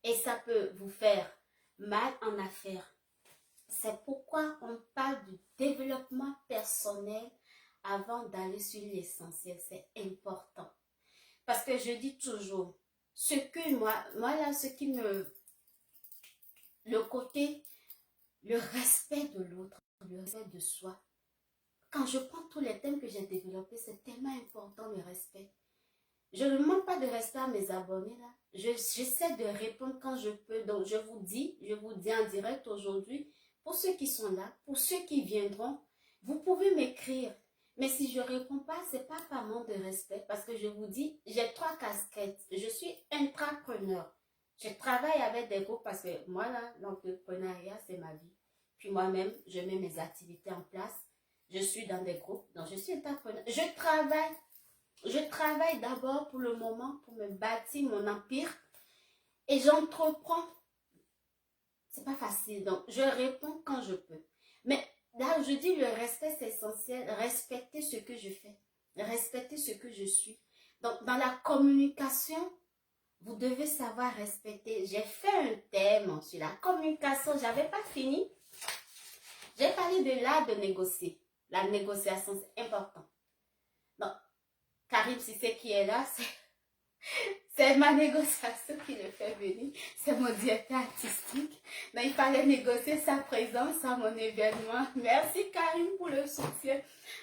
Et ça peut vous faire mal en affaires. C'est pourquoi on parle du développement personnel avant d'aller sur l'essentiel. C'est important. Parce que je dis toujours, ce que moi là, ce qui me... Le côté, le respect de l'autre, le respect de soi. Quand je prends tous les thèmes que j'ai développés, c'est tellement important le respect. Je ne manque pas de respect à mes abonnés là. J'essaie de répondre quand je peux. Donc je vous dis en direct aujourd'hui, pour ceux qui sont là, pour ceux qui viendront, vous pouvez m'écrire. Mais si je ne réponds pas, c'est pas par manque de respect. Parce que je vous dis, j'ai 3 casquettes. Je suis intrapreneur. Je travaille avec des groupes parce que moi là, l'entrepreneuriat, c'est ma vie. Puis moi-même, je mets mes activités en place. Je suis dans des groupes. Donc je suis intrapreneur. Je travaille d'abord pour le moment pour me bâtir mon empire et j'entreprends. C'est pas facile, donc je réponds quand je peux. Mais là, je dis le respect, c'est essentiel. Respecter ce que je fais, respecter ce que je suis. Donc, dans la communication, vous devez savoir respecter. J'ai fait un thème sur la communication, j'avais pas fini. J'ai parlé de l'art de négocier. La négociation, c'est important. Donc, Karim Sissé qui est là, c'est ma négociation qui le fait venir. C'est mon directeur artistique. Donc, il fallait négocier sa présence à mon événement. Merci Karim pour le soutien.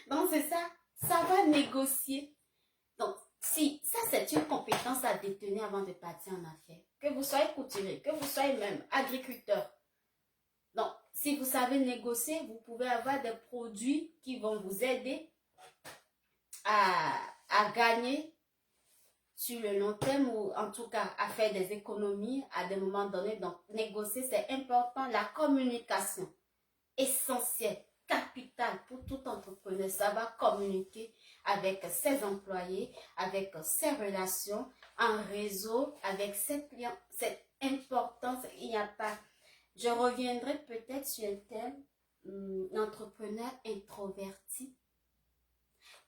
Donc, c'est ça. Ça va négocier. Donc, si ça, c'est une compétence à détenir avant de partir en affaires. Que vous soyez couturier, que vous soyez même agriculteur. Donc, si vous savez négocier, vous pouvez avoir des produits qui vont vous aider à gagner sur le long terme ou en tout cas à faire des économies à des moments donnés. Donc, négocier, c'est important. La communication, essentielle, capitale pour tout entrepreneur. Ça va communiquer avec ses employés, avec ses relations, en réseau, avec ses clients. C'est important. Il n'y a pas... Je reviendrai peut-être sur le thème l'entrepreneur introverti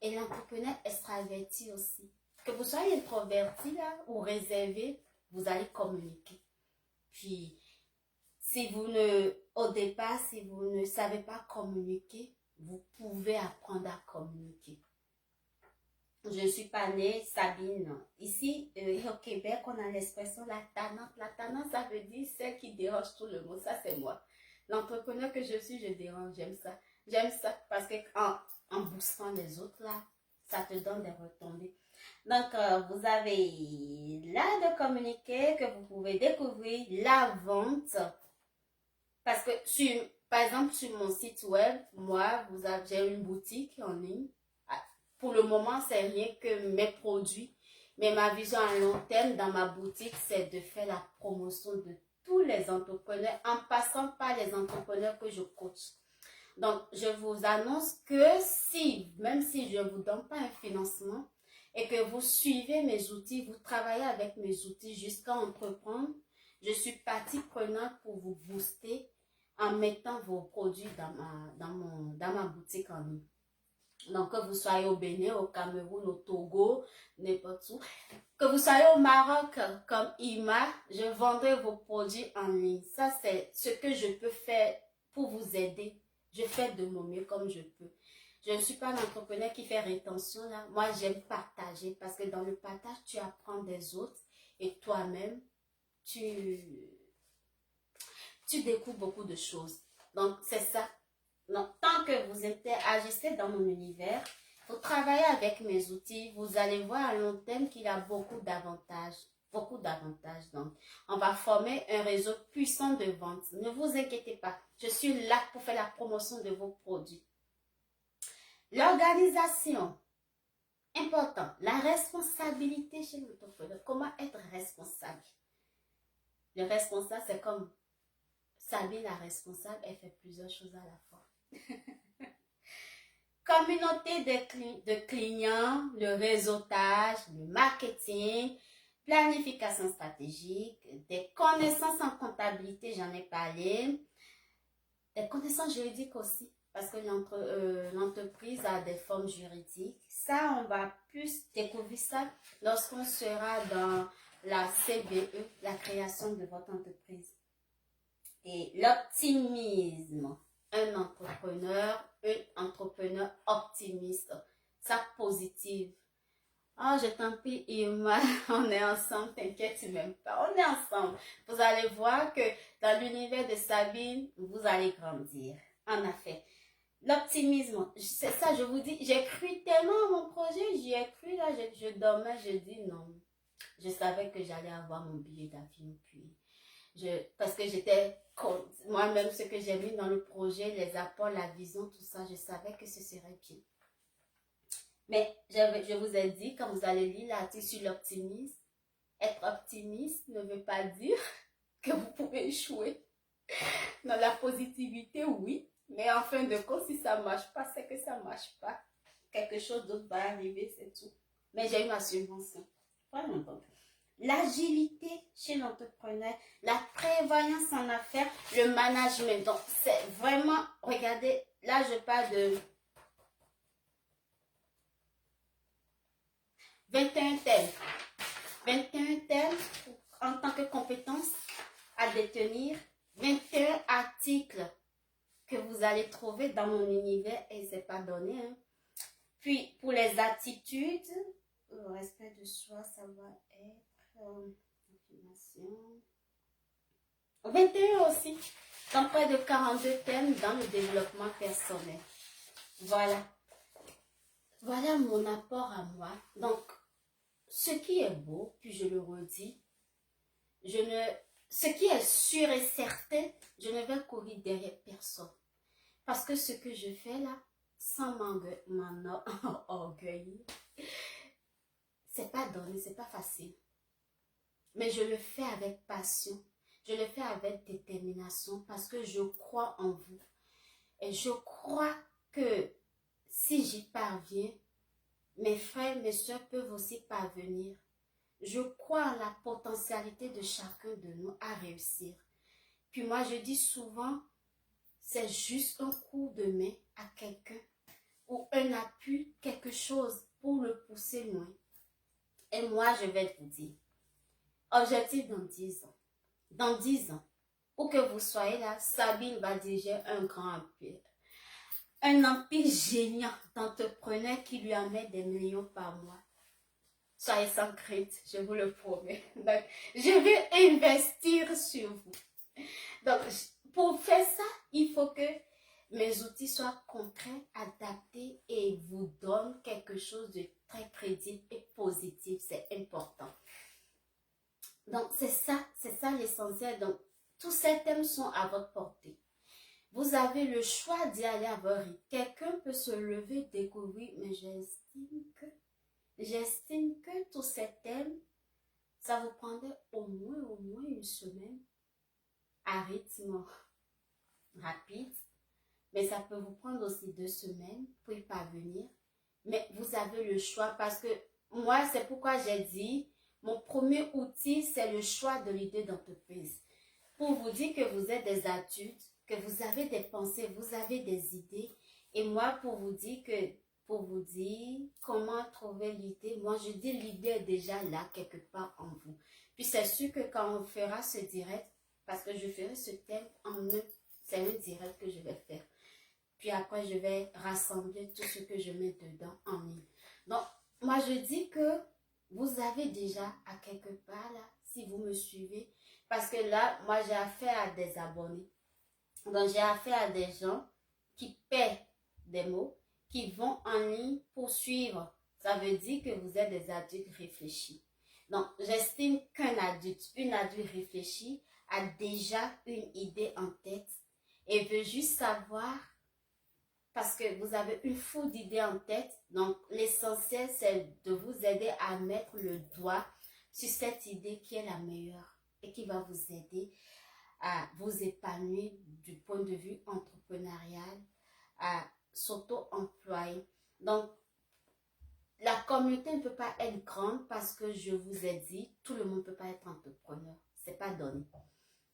et l'entrepreneur extraverti aussi. Que vous soyez introverti là ou réservé, vous allez communiquer. Puis, si vous ne, au départ, si vous ne savez pas communiquer, vous pouvez apprendre à communiquer. Je ne suis pas née Sabine. Ici, au Québec, on a l'expression la tannante. La tannante, ça veut dire celle qui dérange tout le monde. Ça, c'est moi. L'entrepreneur que je suis, je dérange. J'aime ça. J'aime ça parce que en boostant les autres, là, ça te donne des retombées. Donc, vous avez l'art de communiquer que vous pouvez découvrir, la vente. Parce que, par exemple, sur mon site web, moi, j'ai une boutique en ligne. Pour le moment, c'est rien que mes produits. Mais ma vision à long terme dans ma boutique, c'est de faire la promotion de tous les entrepreneurs en passant par les entrepreneurs que je coach. Donc, je vous annonce que même si je ne vous donne pas un financement et que vous suivez mes outils, vous travaillez avec mes outils jusqu'à entreprendre, je suis partie prenante pour vous booster en mettant vos produits dans ma boutique en ligne. Donc, que vous soyez au Bénin, au Cameroun, au Togo, n'importe où. Que vous soyez au Maroc, comme Ima, je vendrai vos produits en ligne. Ça, c'est ce que je peux faire pour vous aider. Je fais de mon mieux comme je peux. Je ne suis pas un entrepreneur qui fait rétention là. Moi, j'aime partager parce que dans le partage, tu apprends des autres et toi-même, tu découvres beaucoup de choses. Donc, c'est ça. Donc, tant que vous agissez dans mon univers, vous travaillez avec mes outils, vous allez voir à long terme qu'il y a beaucoup d'avantages. Beaucoup d'avantages. Donc, on va former un réseau puissant de vente. Ne vous inquiétez pas. Je suis là pour faire la promotion de vos produits. L'organisation. Important. La responsabilité chez l'entrepreneur. Comment être responsable? Le responsable, c'est comme Sabine, la responsable, elle fait plusieurs choses à la fois. Communauté de clients, le réseautage, le marketing, planification stratégique, des connaissances en comptabilité, j'en ai parlé, des connaissances juridiques aussi, parce que l'entreprise a des formes juridiques. Ça, on va plus découvrir ça lorsqu'on sera dans la CBE, la création de votre entreprise. et l'optimisme. Un entrepreneur optimiste, ça positive. Oh, je t'en prie, Irma, on est ensemble, t'inquiète même pas, on est ensemble. Vous allez voir que dans l'univers de Sabine, vous allez grandir. En effet, l'optimisme, c'est ça, je vous dis, j'ai cru tellement à mon projet, j'y ai cru, là, je dormais, je dis non. Je savais que j'allais avoir mon billet d'avion, puis parce que j'étais moi-même, ce que j'ai mis dans le projet, les apports, la vision, tout ça, je savais que ce serait bien. Mais je vous ai dit, quand vous allez lire l'article sur l'optimisme, être optimiste ne veut pas dire que vous pouvez échouer. Dans la positivité, oui, mais en fin de compte, si ça ne marche pas, c'est que ça ne marche pas. Quelque chose d'autre va arriver, c'est tout. Mais j'ai eu ma subvention. Vraiment bon. L'agilité chez l'entrepreneur, la prévoyance en affaires, le management. Donc, c'est vraiment, regardez, là, je parle de 21 thèmes. 21 thèmes en tant que compétence à détenir. 21 articles que vous allez trouver dans mon univers et c'est pas donné. Hein. Puis, pour les attitudes, le respect de soi, ça va être... 21 aussi, dans près de 42 thèmes dans le développement personnel. Voilà. Voilà mon apport à moi. Donc, ce qui est beau, puis je le redis, ce qui est sûr et certain, je ne vais courir derrière personne. Parce que ce que je fais là, sans m'enorgueillir, c'est pas donné, c'est pas facile. Mais je le fais avec passion. Je le fais avec détermination parce que je crois en vous. Et je crois que si j'y parviens, mes frères, mes soeurs peuvent aussi parvenir. Je crois en la potentialité de chacun de nous à réussir. Puis moi, je dis souvent, c'est juste un coup de main à quelqu'un ou un appui, quelque chose pour le pousser loin. Et moi, je vais vous dire, objectif dans 10 ans. Dans 10 ans, où que vous soyez là, Sabine va diriger un grand empire. Un empire génial d'entrepreneurs qui lui amène des millions par mois. Soyez sans crainte, je vous le promets. Donc, je vais investir sur vous. Donc, pour faire ça, il faut que mes outils soient concrets, adaptés et vous donnent quelque chose de très crédible et positif. C'est important. Donc, c'est ça l'essentiel. Donc, tous ces thèmes sont à votre portée. Vous avez le choix d'y aller à votre rythme. Quelqu'un peut se lever, découvrir, mais j'estime que tous ces thèmes, ça vous prendrait au moins une semaine à rythme rapide. Mais ça peut vous prendre aussi 2 semaines pour y parvenir. Mais vous avez le choix parce que moi, c'est pourquoi j'ai dit, mon premier outil, c'est le choix de l'idée d'entreprise. Pour vous dire que vous êtes des adultes, que vous avez des pensées, vous avez des idées. Et moi, pour vous dire comment trouver l'idée, moi je dis l'idée est déjà là, quelque part en vous. Puis c'est sûr que quand on fera ce direct, parce que je ferai ce thème c'est un direct que je vais faire. Puis après, je vais rassembler tout ce que je mets dedans en ligne. Donc, moi je dis que vous avez déjà à quelque part là, si vous me suivez, parce que là, moi j'ai affaire à des abonnés. Donc, j'ai affaire à des gens qui paient des mots, qui vont en ligne pour suivre. Ça veut dire que vous êtes des adultes réfléchis. Donc, j'estime une adulte réfléchie, a déjà une idée en tête et veut juste savoir, parce que vous avez une foule d'idées en tête. Donc, l'essentiel, c'est de vous aider à mettre le doigt sur cette idée qui est la meilleure et qui va vous aider à vous épanouir du point de vue entrepreneurial, à s'auto-employer. Donc, la communauté ne peut pas être grande parce que je vous ai dit, tout le monde ne peut pas être entrepreneur. C'est pas donné.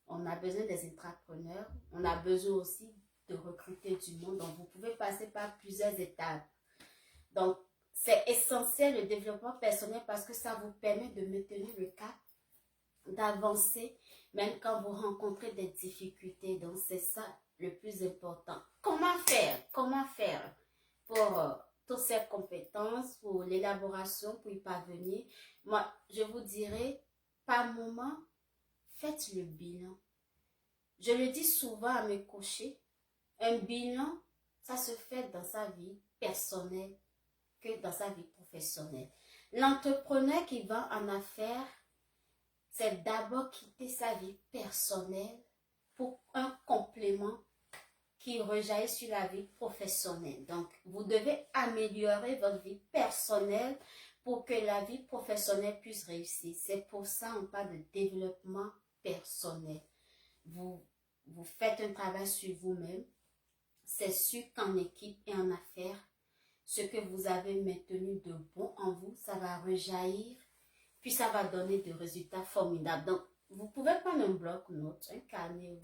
On a besoin des intrapreneurs. On a besoin aussi de recruter du monde. Donc, vous pouvez passer par plusieurs étapes. Donc, c'est essentiel le développement personnel parce que ça vous permet de maintenir le cap d'avancer, même quand vous rencontrez des difficultés. Donc, c'est ça le plus important. Comment faire? Comment faire pour toutes ces compétences, pour l'élaboration, pour y parvenir? Moi, je vous dirais, par moment, faites le bilan. Je le dis souvent à mes coachés, un bilan, ça se fait dans sa vie personnelle que dans sa vie professionnelle. L'entrepreneur qui va en affaires, c'est d'abord quitter sa vie personnelle pour un complément qui rejaillit sur la vie professionnelle. Donc, vous devez améliorer votre vie personnelle pour que la vie professionnelle puisse réussir. C'est pour ça qu'on parle de développement personnel. Vous faites un travail sur vous-même. C'est sûr qu'en équipe et en affaires, ce que vous avez maintenu de bon en vous, ça va rejaillir, puis ça va donner des résultats formidables. Donc, vous pouvez prendre un bloc-notes, un carnet,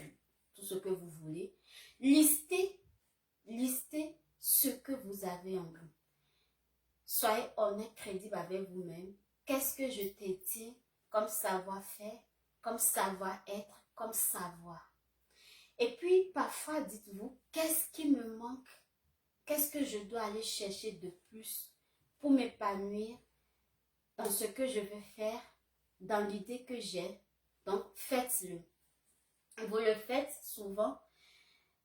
tout ce que vous voulez. Listez ce que vous avez en vous. Soyez honnête, crédible avec vous-même. Qu'est-ce que je t'ai dit comme savoir-faire, comme savoir-être, comme savoir? Et puis, parfois, dites-vous, qu'est-ce qui me manque? Qu'est-ce que je dois aller chercher de plus pour m'épanouir dans ce que je veux faire, dans l'idée que j'ai? Donc, faites-le. Vous le faites souvent,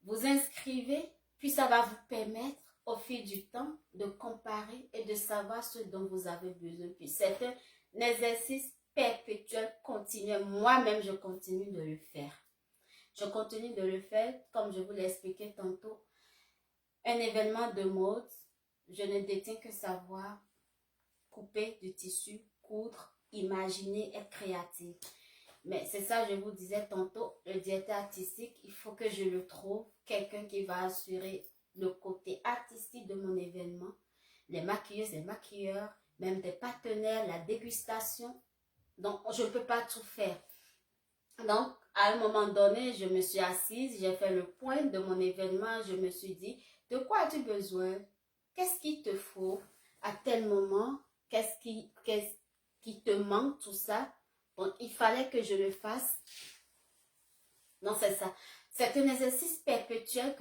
vous inscrivez, puis ça va vous permettre au fil du temps de comparer et de savoir ce dont vous avez besoin. Puis c'est un exercice perpétuel, continuel. Moi-même, je continue de le faire. Je continue de le faire, comme je vous l'ai expliqué tantôt. Un événement de mode, je ne détiens que savoir couper du tissu, coudre, imaginer, être créatif. Mais c'est ça, je vous disais tantôt, le directeur artistique, il faut que je le trouve, quelqu'un qui va assurer le côté artistique de mon événement, les maquilleuses, les maquilleurs, même des partenaires, la dégustation. Donc, je ne peux pas tout faire. Donc, à un moment donné, je me suis assise, j'ai fait le point de mon événement, je me suis dit, de quoi as-tu besoin? Qu'est-ce qu'il te faut à tel moment? Qu'est-ce qui te manque, tout ça? Donc, il fallait que je le fasse. Non, c'est ça. C'est un exercice perpétuel,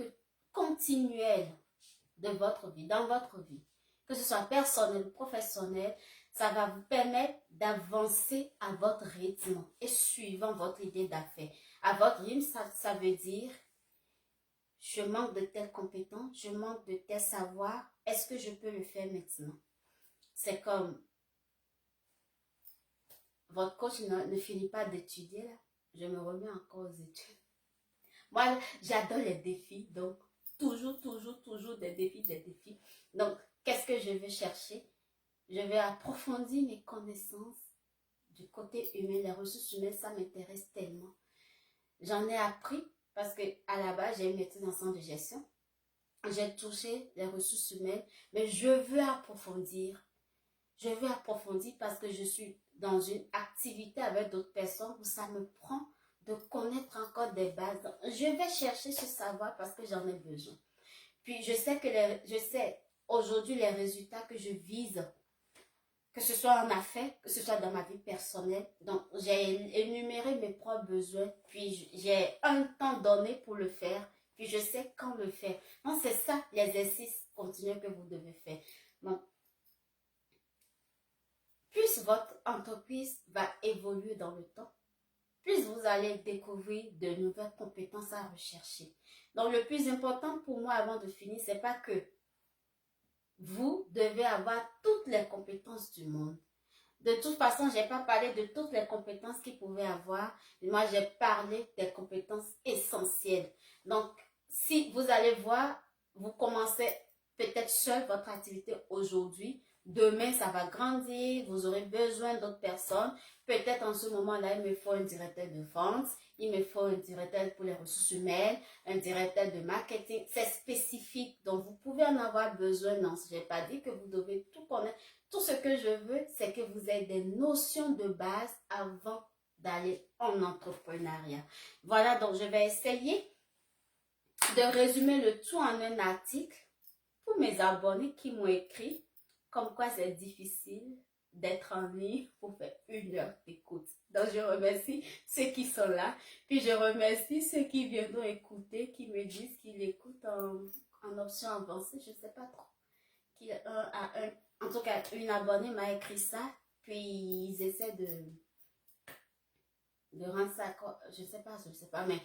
continuel de votre vie, dans votre vie. Que ce soit personnel ou professionnel, ça va vous permettre d'avancer à votre rythme et suivant votre idée d'affaires. À votre rythme, ça veut dire, je manque de telles compétences, je manque de tel savoir, est-ce que je peux le faire maintenant? C'est comme, votre coach ne finit pas d'étudier là, je me remets encore aux études. Moi, j'adore les défis, donc toujours des défis. Donc, qu'est-ce que je vais chercher? Je vais approfondir mes connaissances du côté humain, les ressources humaines, ça m'intéresse tellement. J'en ai appris parce que à la base, j'ai une maîtrise en centre de gestion. J'ai touché les ressources humaines, mais je veux approfondir. Je veux approfondir parce que je suis dans une activité avec d'autres personnes où ça me prend de connaître encore des bases. Donc, je vais chercher ce savoir parce que j'en ai besoin. Puis je sais aujourd'hui les résultats que je vise, que ce soit en affaires, que ce soit dans ma vie personnelle. Donc, j'ai énuméré mes propres besoins, puis j'ai un temps donné pour le faire, puis je sais quand le faire. Donc, c'est ça l'exercice continu que vous devez faire. Donc, plus votre entreprise va évoluer dans le temps, plus vous allez découvrir de nouvelles compétences à rechercher. Donc, le plus important pour moi avant de finir, c'est pas que vous devez avoir toutes les compétences du monde. De toute façon, je n'ai pas parlé de toutes les compétences qu'il pouvait avoir. Moi, j'ai parlé des compétences essentielles. Donc, si vous allez voir, vous commencez peut-être seul votre activité aujourd'hui. Demain, ça va grandir. Vous aurez besoin d'autres personnes. Peut-être en ce moment-là, il me faut un directeur de vente. Il me faut un directeur pour les ressources humaines, un directeur de marketing. C'est spécifique. Donc, vous pouvez en avoir besoin. Non, je n'ai pas dit que vous devez tout connaître. Tout ce que je veux, c'est que vous ayez des notions de base avant d'aller en entrepreneuriat. Voilà, donc je vais essayer de résumer le tout en un article pour mes abonnés qui m'ont écrit comme quoi c'est difficile d'être en ligne pour faire 1 heure d'écoute. Donc, je remercie ceux qui sont là. Puis, je remercie ceux qui viendront écouter, qui me disent qu'ils écoutent en option avancée. Je ne sais pas trop. En tout cas, une abonnée m'a écrit ça. Puis, ils essaient de rendre ça, je sais pas, mais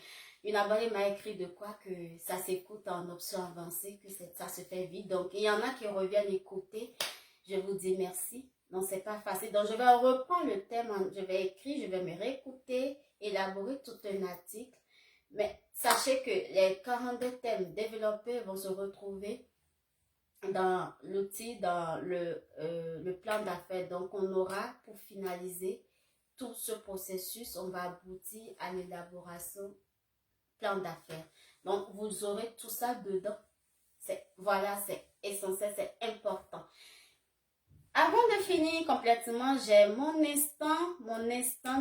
une abonnée m'a écrit de quoi que ça s'écoute en option avancée, que ça se fait vite. Donc, il y en a qui reviennent écouter. Je vous dis merci. Non, c'est pas facile. Donc, je vais reprendre le thème, je vais écrire, je vais me réécouter, élaborer tout un article. Mais sachez que les 42 thèmes développés vont se retrouver dans l'outil, dans le plan d'affaires. Donc, on aura pour finaliser tout ce processus, on va aboutir à l'élaboration plan d'affaires. Donc, vous aurez tout ça dedans. Voilà, c'est essentiel, c'est important. Avant de finir complètement, j'ai mon instant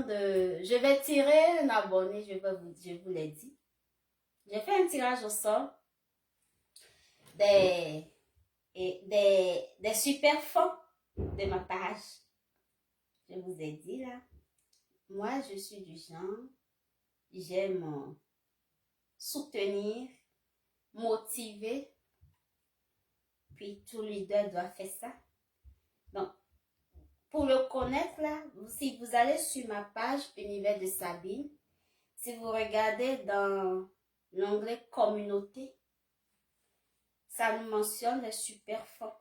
de... Je vais tirer un abonné, je vous l'ai dit. J'ai fait un tirage au sort des super fonds de ma page. Je vous ai dit là. Moi, je suis du genre, j'aime soutenir, motiver, puis tout leader doit faire ça. Donc, pour le connaître là, si vous allez sur ma page Univers de Sabine, si vous regardez dans l'onglet communauté, ça nous mentionne les super fonds.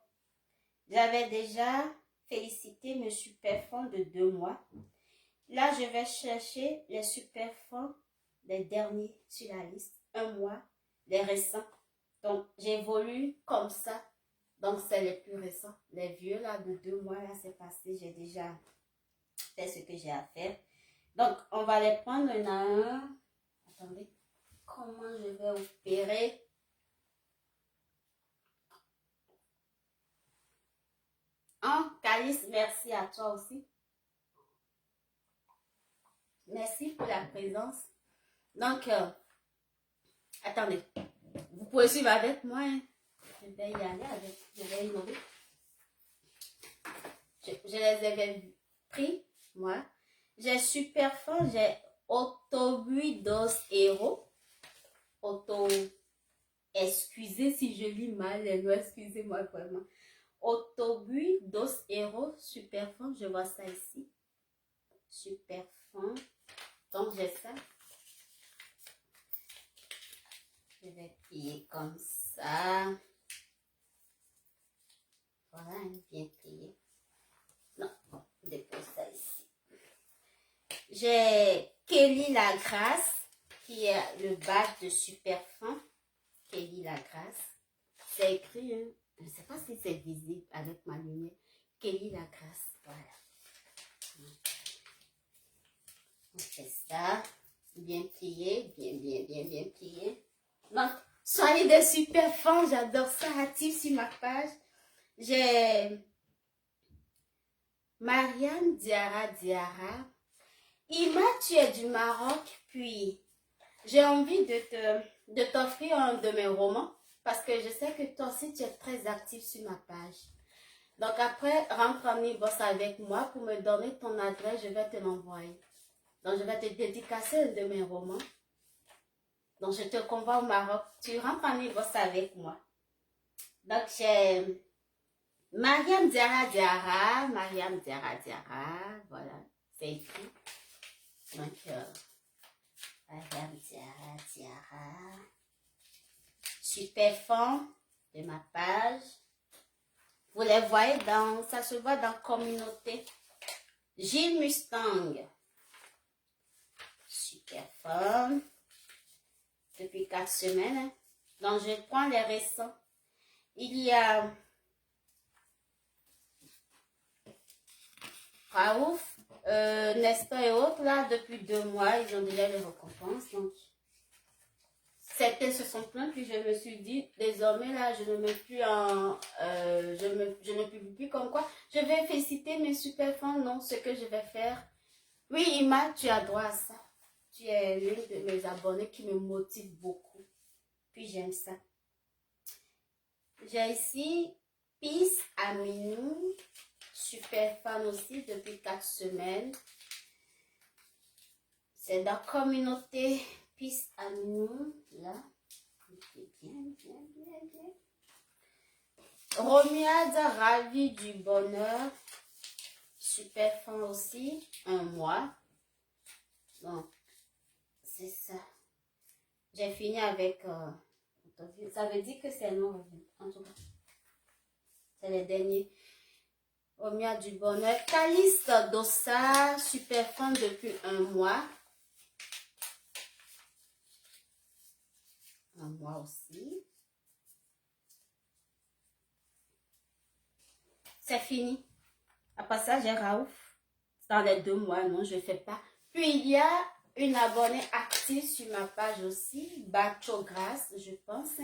J'avais déjà félicité mes super fonds de 2 mois. Là, je vais chercher les super fonds des derniers sur la liste. 1 mois, les récents. Donc, j'évolue comme ça. Donc, c'est les plus récents. Les vieux, là, de 2 mois, là, c'est passé. J'ai déjà fait ce que j'ai à faire. Donc, on va les prendre un à un. Attendez. Comment je vais opérer? Calice, merci à toi aussi. Merci pour la présence. Donc, attendez. Vous pouvez suivre avec moi. Hein. Je vais y aller avec. Je vais innover. Je les avais pris, moi. J'ai super fort. J'ai Autobuidos Hero. Excusez si je lis mal les noms. Excusez-moi vraiment. Autobuidos Hero. Super fort. Je vois ça ici. Super fort. Donc, j'ai ça. Je vais plier comme ça. Voilà, bien plié. Non, on dépose ça ici. J'ai Kelly Lagrasse, qui est le badge de super fin. Kelly Lagrasse. C'est écrit, hein? Je ne sais pas si c'est visible avec ma lumière. Kelly Lagrasse, voilà. On fait ça. Bien plié, bien plié. Donc, soyez des super fans, j'adore ça. Active sur ma page. J'ai Marianne Diarra. Ima, tu es du Maroc, puis j'ai envie de t'offrir un de mes romans parce que je sais que toi aussi tu es très active sur ma page. Donc après, rentre en e-boss avec moi pour me donner ton adresse, je vais te l'envoyer. Donc je vais te dédicacer un de mes romans. Donc je te convoie au Maroc, tu rentres en e-boss avec moi. Donc j'ai Mariam Diarra, voilà, c'est écrit. Donc, Mariam Diarra, super fond de ma page. Vous les voyez ça se voit dans communauté. Gilles Mustang, super fond. Depuis 4 semaines. Hein. Donc, je prends les récents. Il y a Raouf, Nestor et autres, là, depuis 2 mois, ils ont déjà les récompenses. Donc, certains se sont plaints, puis je me suis dit, désormais, là, je ne mets plus je ne publie plus comme quoi. Je vais féliciter mes super fans, non, ce que je vais faire. Oui, Ima, tu as droit à ça. Tu es l'une de mes abonnés qui me motive beaucoup. Puis, j'aime ça. J'ai ici Peace Aminou, super super fan aussi depuis 4 semaines. C'est dans communauté Peace Aminou, là. Bien. Romiade, ravie du bonheur. Super fan aussi. 1 mois. Donc, c'est ça. J'ai fini avec... ça veut dire que c'est non. En tout cas, c'est les derniers. Romia du bonheur. Calice Dossa, super fan depuis 1 mois. 1 mois aussi. C'est fini. Après ça, j'ai Raouf. Dans les 2 mois, non, je ne fais pas. Puis, il y a une abonnée active sur ma page aussi. Bacho Grasse, je pense.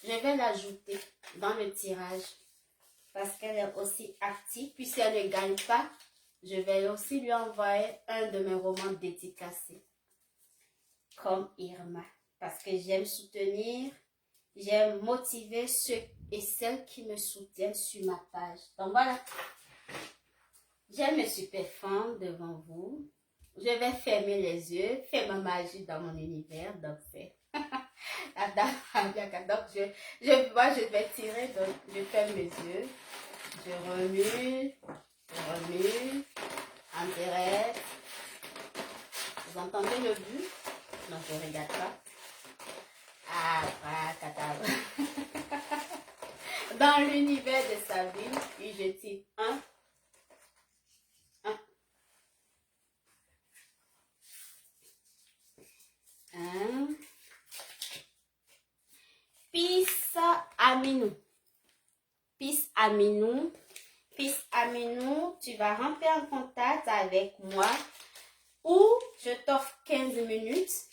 Je vais l'ajouter dans le tirage. Parce qu'elle est aussi active. Puis, si elle ne gagne pas, je vais aussi lui envoyer un de mes romans dédicacés. Comme Irma. Parce que j'aime soutenir, j'aime motiver ceux et celles qui me soutiennent sur ma page. Donc voilà. J'ai mes super fans devant vous. Je vais fermer les yeux, faire ma magie dans mon univers. Donc c'est la dame. Donc moi je vais tirer, donc je ferme mes yeux. Je remue, en direct. Vous entendez le but? Non, je ne regarde pas. Abracadabra. Dans l'univers de Sabine, puis je tire 1. Peace Aminou. Peace Aminou. Peace Aminou, tu vas rentrer en contact avec moi ou je t'offre 15 minutes.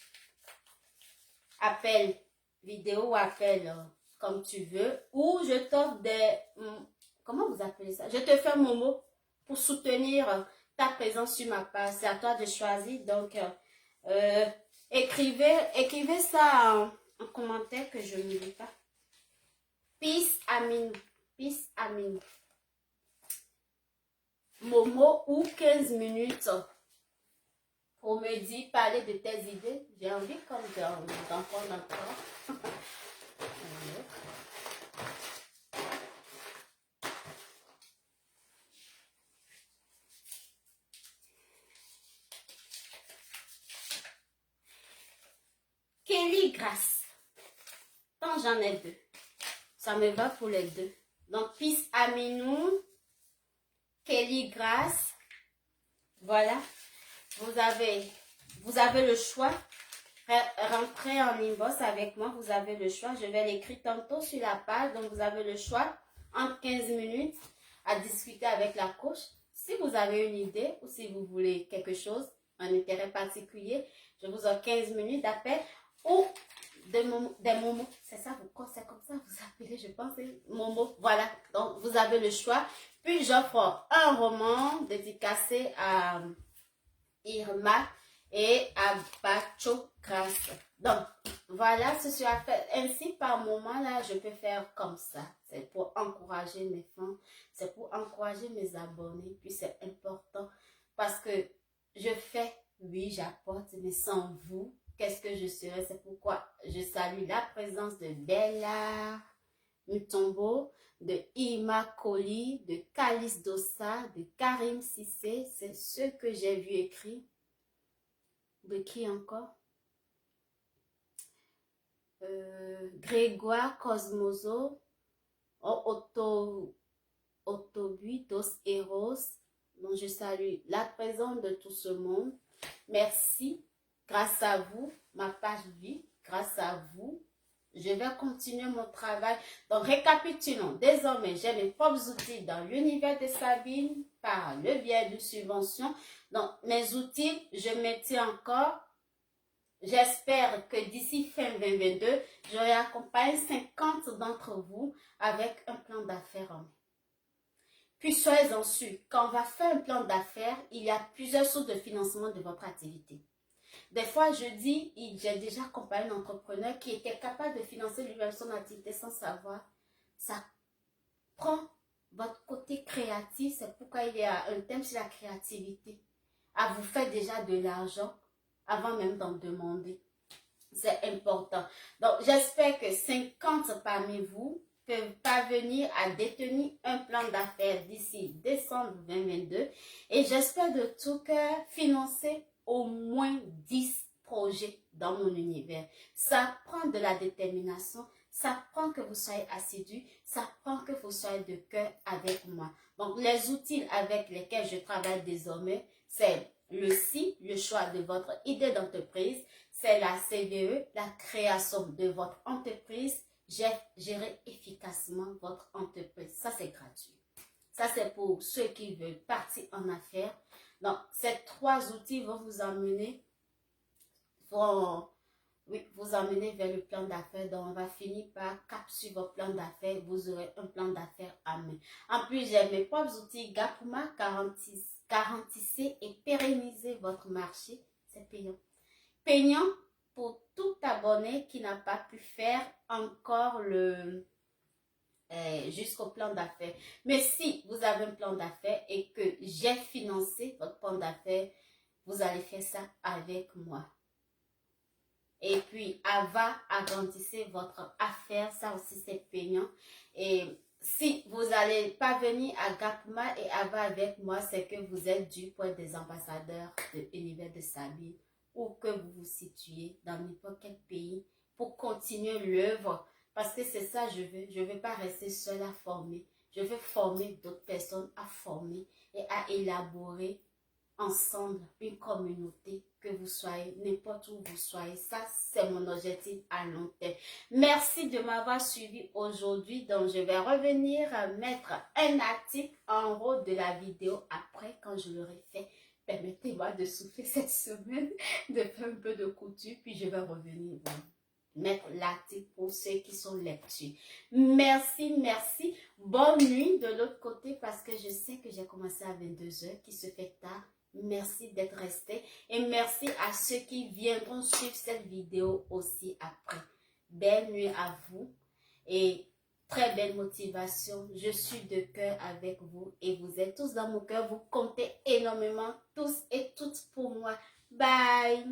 Appel vidéo ou appel comme tu veux. Ou je t'offre des... Comment vous appelez ça? Je te fais Momo pour soutenir ta présence sur ma page. C'est à toi de choisir. Donc, écrivez ça en commentaire que je ne lis pas. Peace Aminou. Peace Aminou. Momo ou 15 minutes pour me dire, parler de tes idées. J'ai envie comme d'en prendre encore. Kelly Grasse. Tant j'en ai 2. Ça me va pour les 2. Donc, Peace Aminou. Kelly Grasse. Voilà. Vous avez le choix. Rentrez en inbox avec moi. Vous avez le choix. Je vais l'écrire tantôt sur la page. Donc, vous avez le choix en 15 minutes à discuter avec la coach. Si vous avez une idée ou si vous voulez quelque chose, un intérêt particulier, je vous offre 15 minutes d'appel ou des momos. C'est ça, c'est comme ça vous appelez, je pense, Momo. Voilà. Donc, vous avez le choix. Puis, j'offre un roman dédicacé à Irma et à Bacho Grasse. Donc, voilà, ce sera fait ainsi par moment là, je peux faire comme ça. C'est pour encourager mes fans, c'est pour encourager mes abonnés. Puis c'est important parce que je fais, oui, j'apporte, mais sans vous, qu'est-ce que je serais? C'est pourquoi je salue la présence de Bella Mutombo, de Ima Koli, de Calice Dossa, de Karim Sissé. C'est ce que j'ai vu écrit. De qui encore? Grégoire Cosmoso, Autobus dos Eros. Donc je salue la présence de tout ce monde. Merci. Grâce à vous, ma page vit. Grâce à vous, je vais continuer mon travail. Donc récapitulons. Désormais, j'ai mes propres outils dans l'univers de Sabine par le biais d'une subvention. Donc mes outils, je maintiens encore. J'espère que d'ici fin 2022, j'aurai accompagné 50 d'entre vous avec un plan d'affaires en main. Puis soyez-en sûrs, quand on va faire un plan d'affaires, il y a plusieurs sources de financement de votre activité. Des fois, je dis, j'ai déjà accompagné un entrepreneur qui était capable de financer lui-même son activité sans savoir. Ça prend votre côté créatif, c'est pourquoi il y a un thème sur la créativité. À vous faire déjà de l'argent avant même d'en demander. C'est important. Donc, j'espère que 50 parmi vous peuvent parvenir à détenir un plan d'affaires d'ici décembre 2022. Et j'espère de tout cœur financer au moins 10 projets dans mon univers. Ça prend de la détermination, ça prend que vous soyez assidu, ça prend que vous soyez de cœur avec moi. Donc, les outils avec lesquels je travaille désormais, c'est le SI, le choix de votre idée d'entreprise, c'est la CVE, la création de votre entreprise, gérer efficacement votre entreprise. Ça, c'est gratuit. Ça, c'est pour ceux qui veulent partir en affaires. Donc, ces 3 outils vont vous emmener, vous emmener vers le plan d'affaires. Donc, on va finir par capsuler votre plan d'affaires. Vous aurez un plan d'affaires à main. En plus, j'ai mes propres outils Gapuma, garantissez et pérennisez votre marché. C'est payant. Payant pour tout abonné qui n'a pas pu faire encore jusqu'au plan d'affaires. Mais si vous avez un plan d'affaires et que j'ai financé votre plan d'affaires, vous allez faire ça avec moi. Et puis, agrandissez votre affaire, ça aussi c'est payant. Et si vous allez pas venir à Gapuma et Ava avec moi, c'est que vous êtes dû pour être des ambassadeurs de l'univers de Sabine, ou que vous vous situez dans n'importe quel pays pour continuer l'œuvre. Parce que c'est ça je veux. Je ne veux pas rester seule à former. Je veux former d'autres personnes à former et à élaborer ensemble une communauté, que vous soyez, n'importe où vous soyez. Ça, c'est mon objectif à long terme. Merci de m'avoir suivi aujourd'hui. Donc, je vais revenir mettre un article en haut de la vidéo après, quand je l'aurai fait. Permettez-moi de souffler cette semaine, de faire un peu de couture, puis je vais revenir mettre l'article pour ceux qui sont lectures. Merci, merci. Bonne nuit de l'autre côté, parce que je sais que j'ai commencé à 22h, qui se fait tard. Merci d'être resté et merci à ceux qui viendront suivre cette vidéo aussi après. Belle nuit à vous et très belle motivation. Je suis de cœur avec vous et vous êtes tous dans mon cœur. Vous comptez énormément, tous et toutes pour moi. Bye!